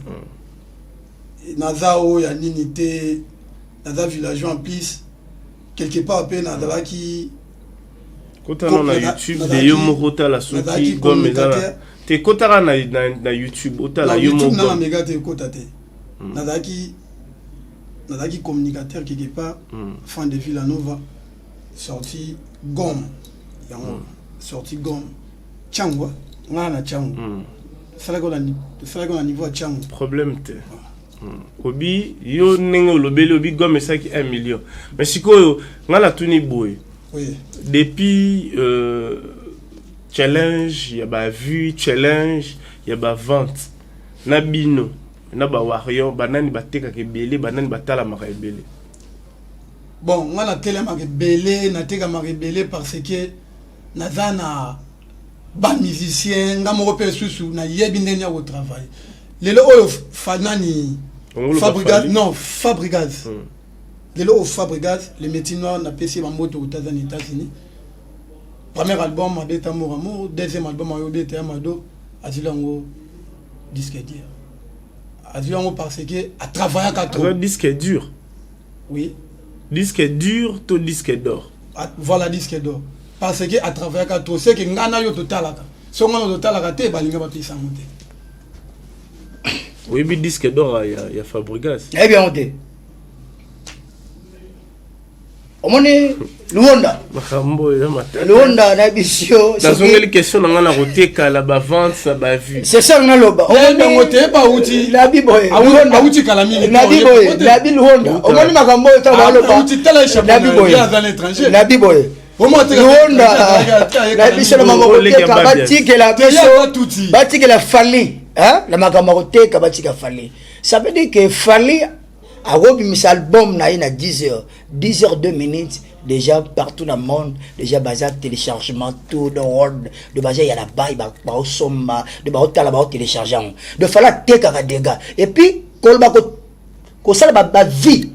Na zao ya ninité na za village en plus quelque part à peine na za qui kota na YouTube de yomo kota la soki comme ezala te kota na YouTube ota la yomo na mega te kota te. Nadaki communicateur quelque part, fan de Villanova, sorti Gomme. Sorti Gomme. Tchangwa, on a Tchangwa. C'est là qu'on a niveau à Tchangwa. Problème te. Obi, yo nengo lobeli obi Gomme ça qui 1 million. Mais si quoi, on a tout ni boy. Oui. Depuis challenge, il y a ba vue, challenge, il y a ba vente. Nabino. Naba warrior banani bateka ke belé banani batala makebele. Bon, on a télé makebele na teka makebele parce que nazana ba musicien ngamo pe susu na yebi ndenya au travail. Lelo o fanani Fabregas non Fabregas. Lelo o Fabregas le métier noir na PC ba moto aux États-Unis. Premier album Mabeta Mouramo, deuxième album Ayobeta Amado azilango disque dur. Parce que à travailler à trop. Le disque est dur. Oui. Disque dur, tout disque d'or. Voilà disque d'or. Parce que à travailler à trop, c'est que ngana yo total là. Si on a total là, te balinga ba pisa monter. Oui, mais disque d'or il y a Fabregas. Eh bien on dit. Omoni Luonda. Makambo ya mata. Luonda na bisio. Dans une question on a roteka la ba vente ça ba vue. C'est ça on a loba. Omoni ngote ba uti. La biboy. Luonda uti kalami. La biboy. La bi Luonda. Omoni makambo ta ba loba. Uti tala la biboy. Dans l'étranger. La biboy. Luonda. La bisio la makambo ta batike la bisio. Batike la fali. Hein? La makambo roteka batike fali. Ça veut dire que fali Arobi mis album na 10h 2 minutes déjà partout dans le monde déjà bazar téléchargement tout dans world de bazar il y a la bail ba soma de ba hôtel ba téléchargeant de fala teka dégâts et puis kolba ko sala ba vie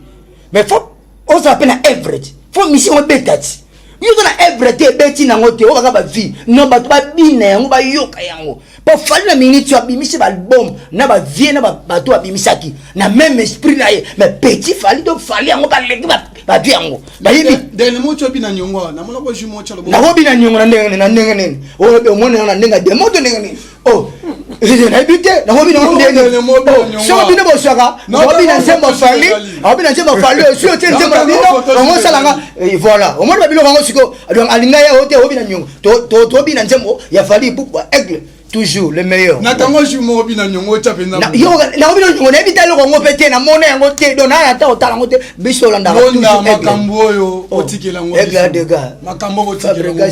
mais faut on s'appelle na average faut mission betati yo na average beti na ngote o ba vie non ba bina yango ba yoka yango pa fali na minute tu abimisi ba album na ba vie na ba to abimisaki na même esprit na ye mais petit fali donc fali yango ba leki ba vie yango ba yibi de mo to bina nyongo na mo ko jumo chalo na ko bina nyongo na ndenge nene o be mo na ndenga de mo to ndenge nene oh na habité na ko bina ndenge mo so bina bo saka na ko bina sembo fali a bina sembo fali so te sembo bina on salanga et voilà o mo ba bilo ngo siko donc alinga ya hote o bina nyongo to bina sembo ya fali pour aigle toujours le meilleur. Natango jumo bina nyongo chapena. Yo na bino nyongo na bitalo ko ngopete na mona yango te do na ata otala ngote biso landa toujours makambo yo otikela ngo. Egla de gars. Makambo otikela ngo.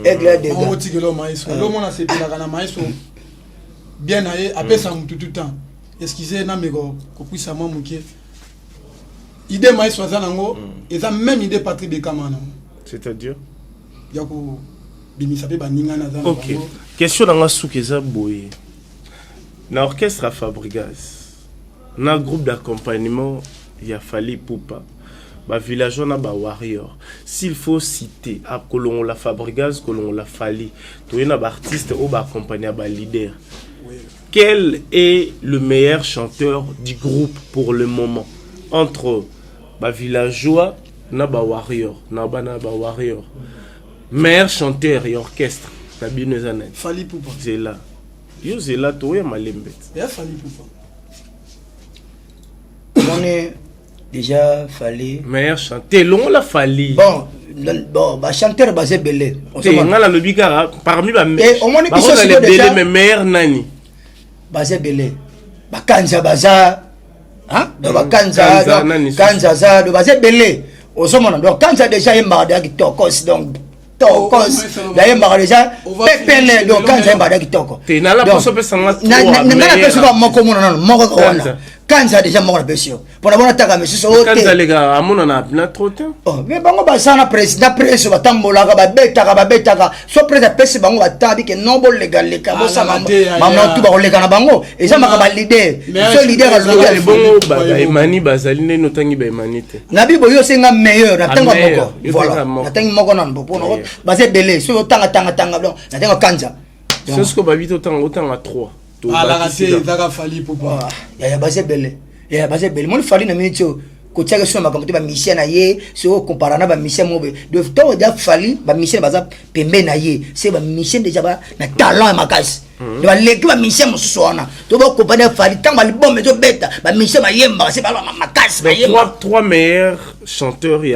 Egla de gars. Otikela maestro. Lo mona sepela kana maestro. Bien aye apesa mutu tout temps. Excusez na meko ko puisa mo muke. Idée maestro za nango eza même idée Patrick Bekamana. C'est-à-dire Yako bimisa pe baninga na za. OK. Question dans la soukeza boye. Na orchestre à Fabregas. Na groupe d'accompagnement, il a fallu Poupa. Ba villageois na ba warrior. S'il faut citer à Colon la Fabregas, Colon la Fali, to yena ba artiste ou ba accompagner ba leader. Oui. Quel est le meilleur chanteur du groupe pour le moment entre ba villageois na ba warrior, na ba warrior. Meilleur chanteur et orchestre. Fali Poupa. Zela. Yo Zela to ya malembet. Ya Fali Poupa. On est déjà Fali. Meilleur chanteur, l'on l'a Fali. Bon, bah chanteur basé belé. On a la lobika parmi ba meilleur. Mais meilleur nani. Basé belé. Ba Kanza baza. Hein? Ba Kanza za de basé belé. Au sommet donc Kanza déjà est marre qui tokos donc tokos. D'ailleurs déjà pepele donc Kanza est marre qui toko. Te na la poso pe sanga. Na peso ba moko mona moko wana. Kanza déjà moko na peso. Pona bona taka mesuso ote. Kanza lega amona na trop temps. Oh, mais bango basana président preso batambola ka babetaka so président pesi bango batabi ke nombo legal leka bosa mama tu ba oleka na bango eza makaba leader so leader a bongo ba emani bazali ne notangi ba emanite na bibo yo senga meilleur na tanga moko voilà na tangi moko na mbo no base belé so tanga donc na tanga Kanza c'est ce que ba bito tanga 3 ah la raté daga Fali Poupa ya base belé ya base belé mon Fali na minute ko tiaka so makambo te ba mission na ye so comparana ba mission mo de to déjà Fali ba mission baza pembe na ye c'est ba mission déjà ba na talent makasi de ba leki ba mission mo so wana to ba comparer Fali tant ba libombe to beta ba mission ba yemba c'est ba makasi ba yemba trois meilleurs chanteurs il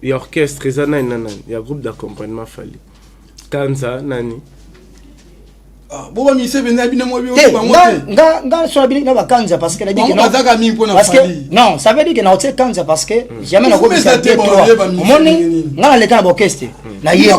y a orchestre ezana nana il y a groupe d'accompagnement Fali Kanza nani Boba mise bena bina mo bi o nga so bina ba Kanza parce que la dit que non parce que non ça veut dire que na otse Kanza parce que jamais na go bisa te moni nga le kana orchestre na ye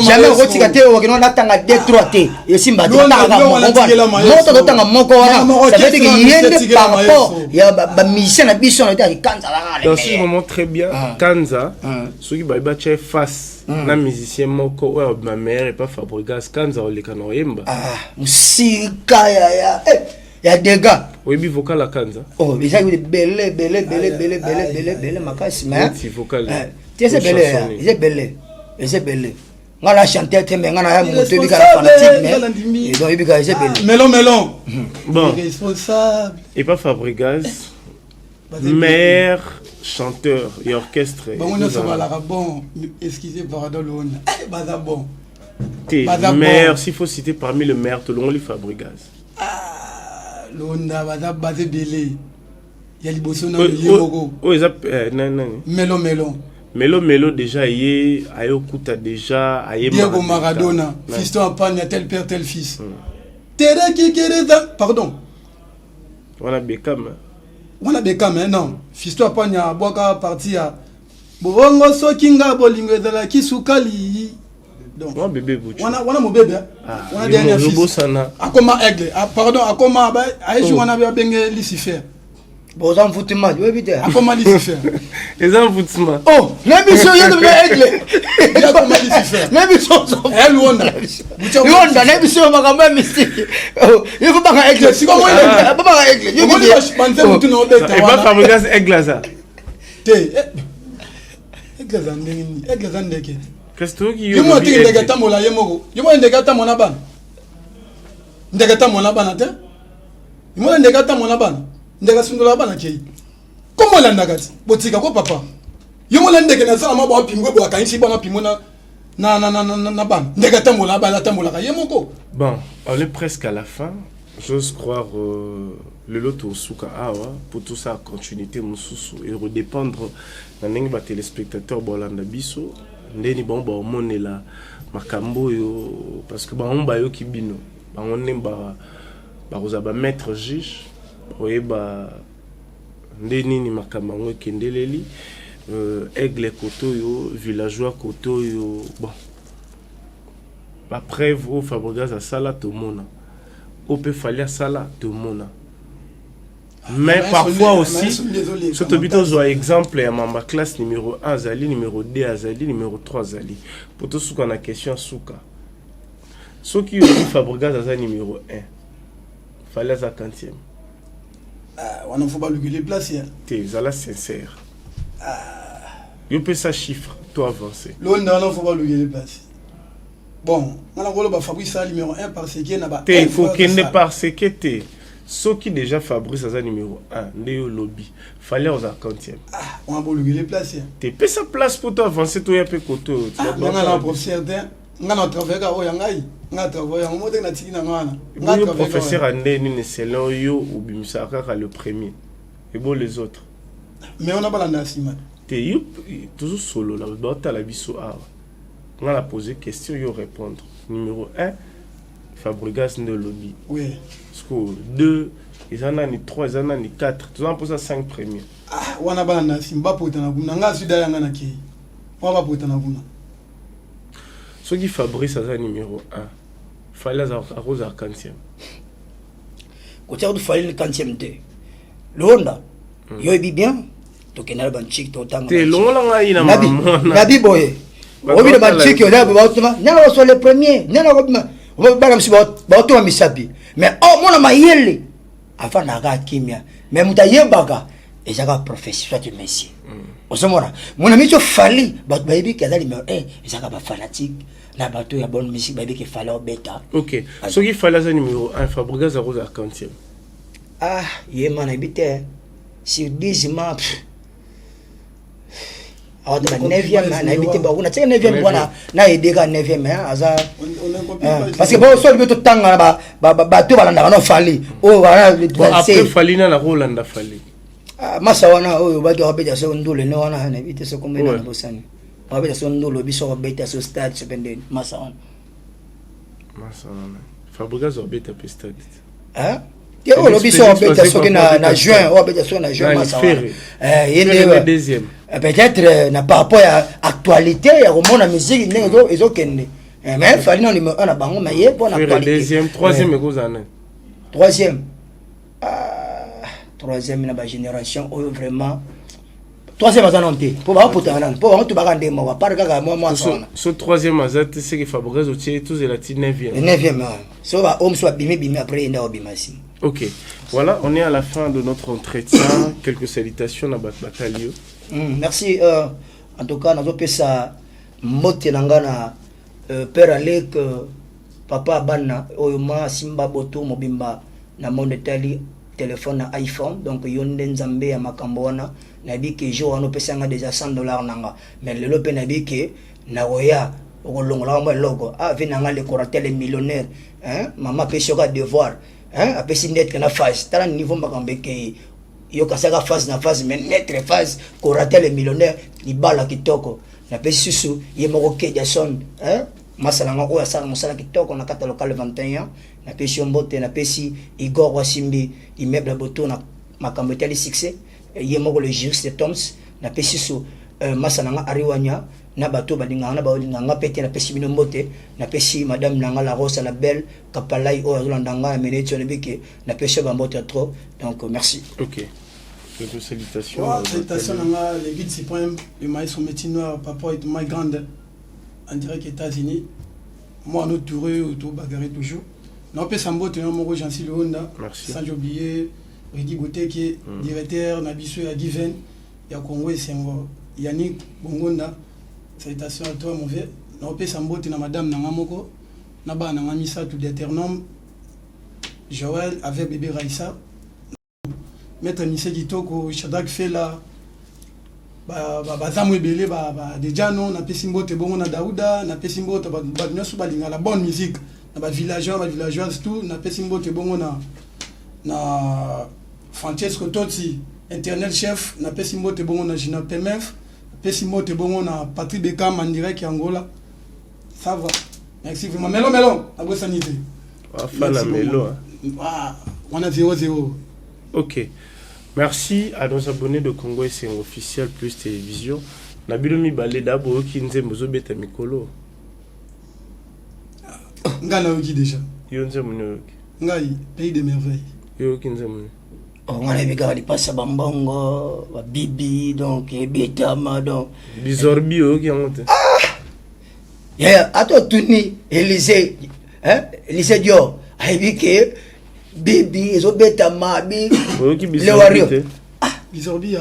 jamais go tika te o kino na tanga D3 te et simba tanga moto tanga moko wana ça veut dire que yende par rapport ya ba mission na biso na Kanza la dans ce moment très bien Kanza ceux qui ba chef face na musicien moko ou ma mère et pas Fabregas Kanza o le kana oyemba musika ya dega oui vocal la Kanza oh déjà il belé makasi mais vocal c'est belé ngala chanter te ngana ya moto bika fanatique mais donc bika c'est belé melon bon responsable et pas Fabregas meilleur chanteur et orchestre bon on ça va la bon excusez pardon l'on baza bon meilleur s'il faut citer parmi le meilleur tout le monde Fabregas l'on a basé belé il y a liboso na yeboko oh ils Melo déjà yé ayokuta déjà aye Diego Maradona fiston Apagne tel père tel fils tere qui pardon on a Beckham non fiston Apagne boka parti à bongo sokinga bolingo ezala kisukali donc on bébé bouchu wana mo bébé wana dernier fils akoma aigle pardon akoma ba ayeju wana ba benge Lucifer bon ça fout mal oui vite akoma Lucifer les enfoutements oh l'émission y a de aigle akoma Lucifer l'émission elle Wanda l'émission makamba mystique il faut pas aigle si comment il pas aigle je dis penser mutu no beta et pas Fabregas aigle ça te aigle zandeke Presto qui yo mo te ndeka tamola yemoko yo mo ndeka tamona bana ndeka tamona bana te yo mo ndeka tamona bana ndeka sundola bana ke comment la ndakati botika ko papa yo mo ndeka na sala mabo pimwe bo akanisi bana pimona na bana ndeka tamola bana tamola ka yemoko. Bon, on est presque à la fin. J'ose croire le loto suka awa pour tout ça continuité mususu et redépendre na ningi ba téléspectateurs bolanda biso ndeni bon ba omonela makambo yo parce que ba on ba yo kibino ba on nemba ba kozaba maître juge oyeba ndeni ni makambo ngo kendeleli aigle koto yo villageois koto yo bon ba preuve au Fabregas à sala to mona au peut falloir sala to mona mais parfois aussi surtout bito zo exemple ya mamba classe numéro 1 azali numéro 2 azali numéro 3 azali pour tout ce qu'on a question suka ce qui est Fabregas azali numéro 1 fallait za 40e on ne faut pas lui les placer t'es zala sincère yo peut ça chiffre toi avancer l'on non faut pas lui les placer bon on a rôle ba Fabrice numéro 1 parce que na ba t'es faut qu'il ne parce que t'es ce qui déjà Fabrice azali numéro 1 ndeo lobby fallait aux 40e on a beau lui les placer t'es peut sa place pour toi avancer toi un peu côté on a un professeur on a travaillé au yangai on a travaillé on mode na tikina ngana le professeur andeni ne selon yo ou bimisa kaka le premier et bon les autres mais on a pas la nasima t'es yo toujours solo là ba la biso a on a posé question yo répondre numéro 1 Fabregas de lobby oui score 2 ils en ont ni 3 ils en ont ni 4 tu en poses 5 premiers on a pas la nasima pour tana kuna nga sida yanga na ki on va pour tana kuna ce qui Fabrice a numéro 1 fallait à rose à 40e quand tu fallait le 40e té londa yo bi bien to kenal ban chic to tanga té longa ina nabi boye obi le ban chic yo là ba otuma nana so le premier nana ko on va pas ba to misabi mais oh mona mayele avant na kimia mais mutayebaka ezaka professeur soit du métier osomona mona micho fali ba baby kaza numéro 1 ezaka ba fanatique na bato ya bonne musique baby ke fallait beta OK ce qui fallait à numéro 1 Fabregas à rose à 40e yema na bité sur 10 maps alors de 9e na bité ba kuna tena 9e bwana na edeka 9e aza parce que bon so bito tanga ba to balanda no fali o wana après fali na Rolanda fali masa wana oyo ba to abeja so ndule ne wana na bité so komena na bosani abeja so ndule biso ko beta so stade so pende masa wana Fabregas obeta pe stade Yo lo biso obeta so na juin o obeta so na juin masa wana yende deuxième peut-être na par rapport à actualité ya romona musique ndenge ezokende mais fali na numéro 1 na bango mais ye pour na actualité deuxième troisième ekozana troisième na ba génération oyo vraiment troisième azanonté pour ba potana pour ba to ba kande mo ba par kaka moi ce troisième azate c'est que Fabregas otie tous la 9e so ba homme soit bimi après nda obimasi. OK voilà on est à la fin de notre entretien quelques salutations na batalio. Merci en tout cas nazo pesa mbote nangana père Alec papa bana oyo ma simba boto mobimba na monde tali téléphone na iPhone donc yonde nzambe ya makambo wana na biki jour wana pesa nga déjà $100 nanga mais lelo pe na biki na oya okolongola mo logo vina nga le coratel millionnaire mama pesa ka devoir apesi net kana phase tala niveau makambe ke yo kasaka phase na phase mais net phase coratel millionnaire libala kitoko na pesi susu ye moko ke Jason masala ngo ya sala musala kitoko na kata local 21 na pesi mbote na pesi Igor Wasimbi immeuble boto na makambo tali succès ye moko le juriste Toms na pesi su masala nga ariwanya na bato balinga na balinga pete na pesi bino mbote na pesi madame nanga la Rosa la belle kapalai o azolandanga na menecho ne bike na pesi ba mbote trop donc merci. OK quelques salutations. Salutations à les guides suprêmes, le maïs métinois, papa est ma grande en direct États-Unis. Moi, nous touré autour bagarre toujours. Non, pas sans botte, non, mon Jean-Cy Honda. Sans oublier, Redi Bouté qui est directeur, Nabiso à Given, il y a Congo et Yannick Bongonda. Salutations à toi, mon vieux. Non, pas sans botte, madame Nangamoko, Naba Nangamisa, tout d'éternum. Joël avec bébé Raïssa. Maître Nissé Kitoko, Shadak Fela, Bazamu Ebele, déjà non, na Pessimbo Tebongo na Daouda, na Pessimbo Tebongo la bonne musique, na villageoise tout, na Pessimbo Tebongo na Francesco Totti, internet chef, na Pessimbo Tebongo na Gina PMF, Pessimo, t'es bon, on a Patrick Beckham en direct Angola. Ça va. Merci vraiment. Melo, à vous sanité. Fana Melo. On a 0-0. Ok. Merci à nos abonnés de Congo SN officiel plus télévision. Nabilomi balé d'abord qui nous aime beta mikolo. Ngana oki déjà. Yo nze munyo. Ngai pays de merveilles. Yo ki nze munyo. On a vu qu'il passe à Bambongo, à Bibi, donc Betama, donc. Bizorbi yo ki angote. Yeah, à toi Tuni, Élysée, hein, Élysée Dior, a vu que Bibi, ils ont Betama, Bibi, le Wario. Bizorbi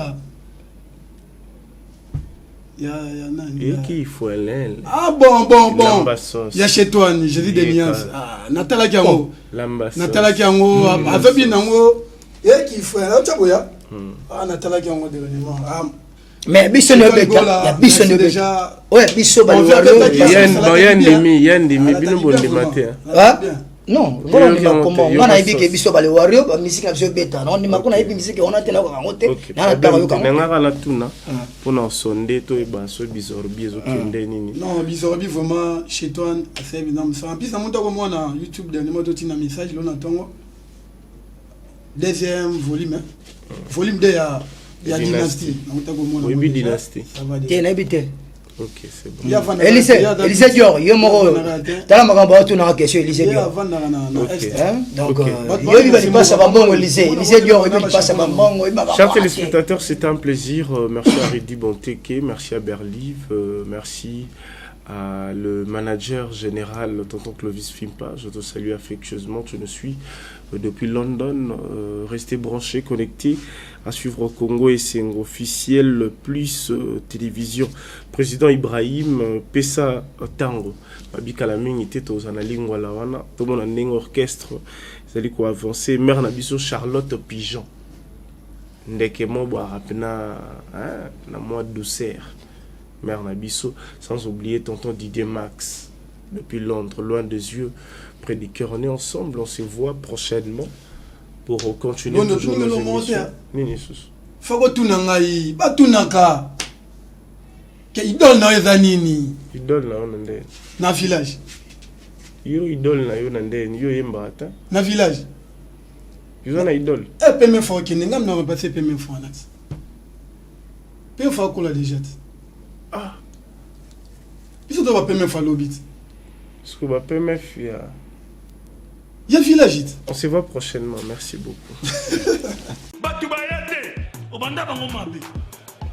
il y a nani. Et qui faut elle. Ah bon. Il y a chez toi, je dis des nuances. Natala Kiango. Natala Kiango, avec bien Nango. Et qui faut elle, tu vois. Natala Kiango dernièrement. Mais Bisso ne veut pas. Il y a Bisso ne veut pas. Ouais, Bisso va le voir. Il y a un demi, bien bon de matin. Non, voilà, comment on a dit que Bisso va le voir, la musique a bêta. Non, on a dit musique on a tenu à côté. Pour nous sonder, toi et Basso, Bizorbi, non, Bizorbi vraiment chez toi, c'est évident. En plus, ça monte comme moi sur YouTube, dernièrement, tu as un message, là, on deuxième volume. Volume 2, il y a Dynastie. Oui, Dynastie. Tu es habité. Ok, c'est bon. Élysée Dior, il y a mon t'as la maman, tu n'as question Élysée Dior. Donc, il va passer à Bambongo, Élysée Dior, il va passer à Bambongo. Chers téléspectateurs, c'était un plaisir. Merci à Redi Bonteke, merci à Berliv, merci à le manager général, le tonton Clovis Fimpa. Je te salue affectueusement, tu nous suis depuis London. Restez branchés, connectés à suivre Congo SN officiel plus télévision. Président Ibrahim Pessa Tango. Mabika la mingi était aux analyses wala wana. Tout le monde a un orchestre. C'est quoi avancer. Mère Nabiso Charlotte Pigeon. Ndeke mo boa rapena na mois de douceur. Mère Nabiso, sans oublier tonton Didier Max depuis Londres, loin des yeux, près du cœur. On est ensemble, on se voit prochainement pour continuer toujours nos émissions. Faut que tu n'ailles pas tout naka. Que idole na ezanini. Idole na onande. Na village. Yo idole na yo nande yo yembata. Na village. Yo na idole. E peme fo ki ngam na passer peme fo anax. Pe fo ko la déjà. Ah. Ils doivent pas me faire l'obit. Ce que va pas me faire. Il y a village. On se voit prochainement. Merci beaucoup. Batubayate, obanda bango mabe.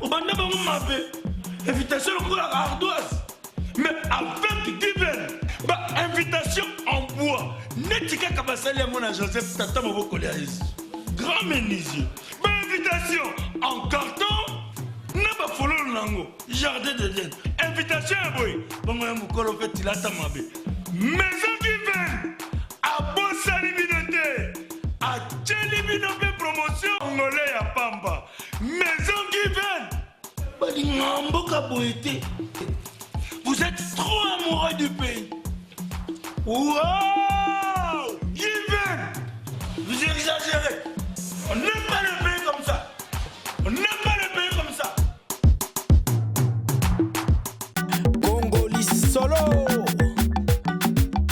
Obanda bango mabe. Invitation au cours ardoise. Mais avec divers. Bah invitation en bois. Netika kabasali à mon Joseph Tata Moboko Léaïs. Grand menuisier. Bah invitation en carton. Naba follow nango. Jardin de Dieu. Invitation à boy. Bongo ya mukolo fait tilata mabe. Maison divine. A bossa liminete. A tchelibinope promotion. Angolais à Pamba. Maison divine. Badi ngambo kaboete. Vous êtes trop amoureux du pays. Wow!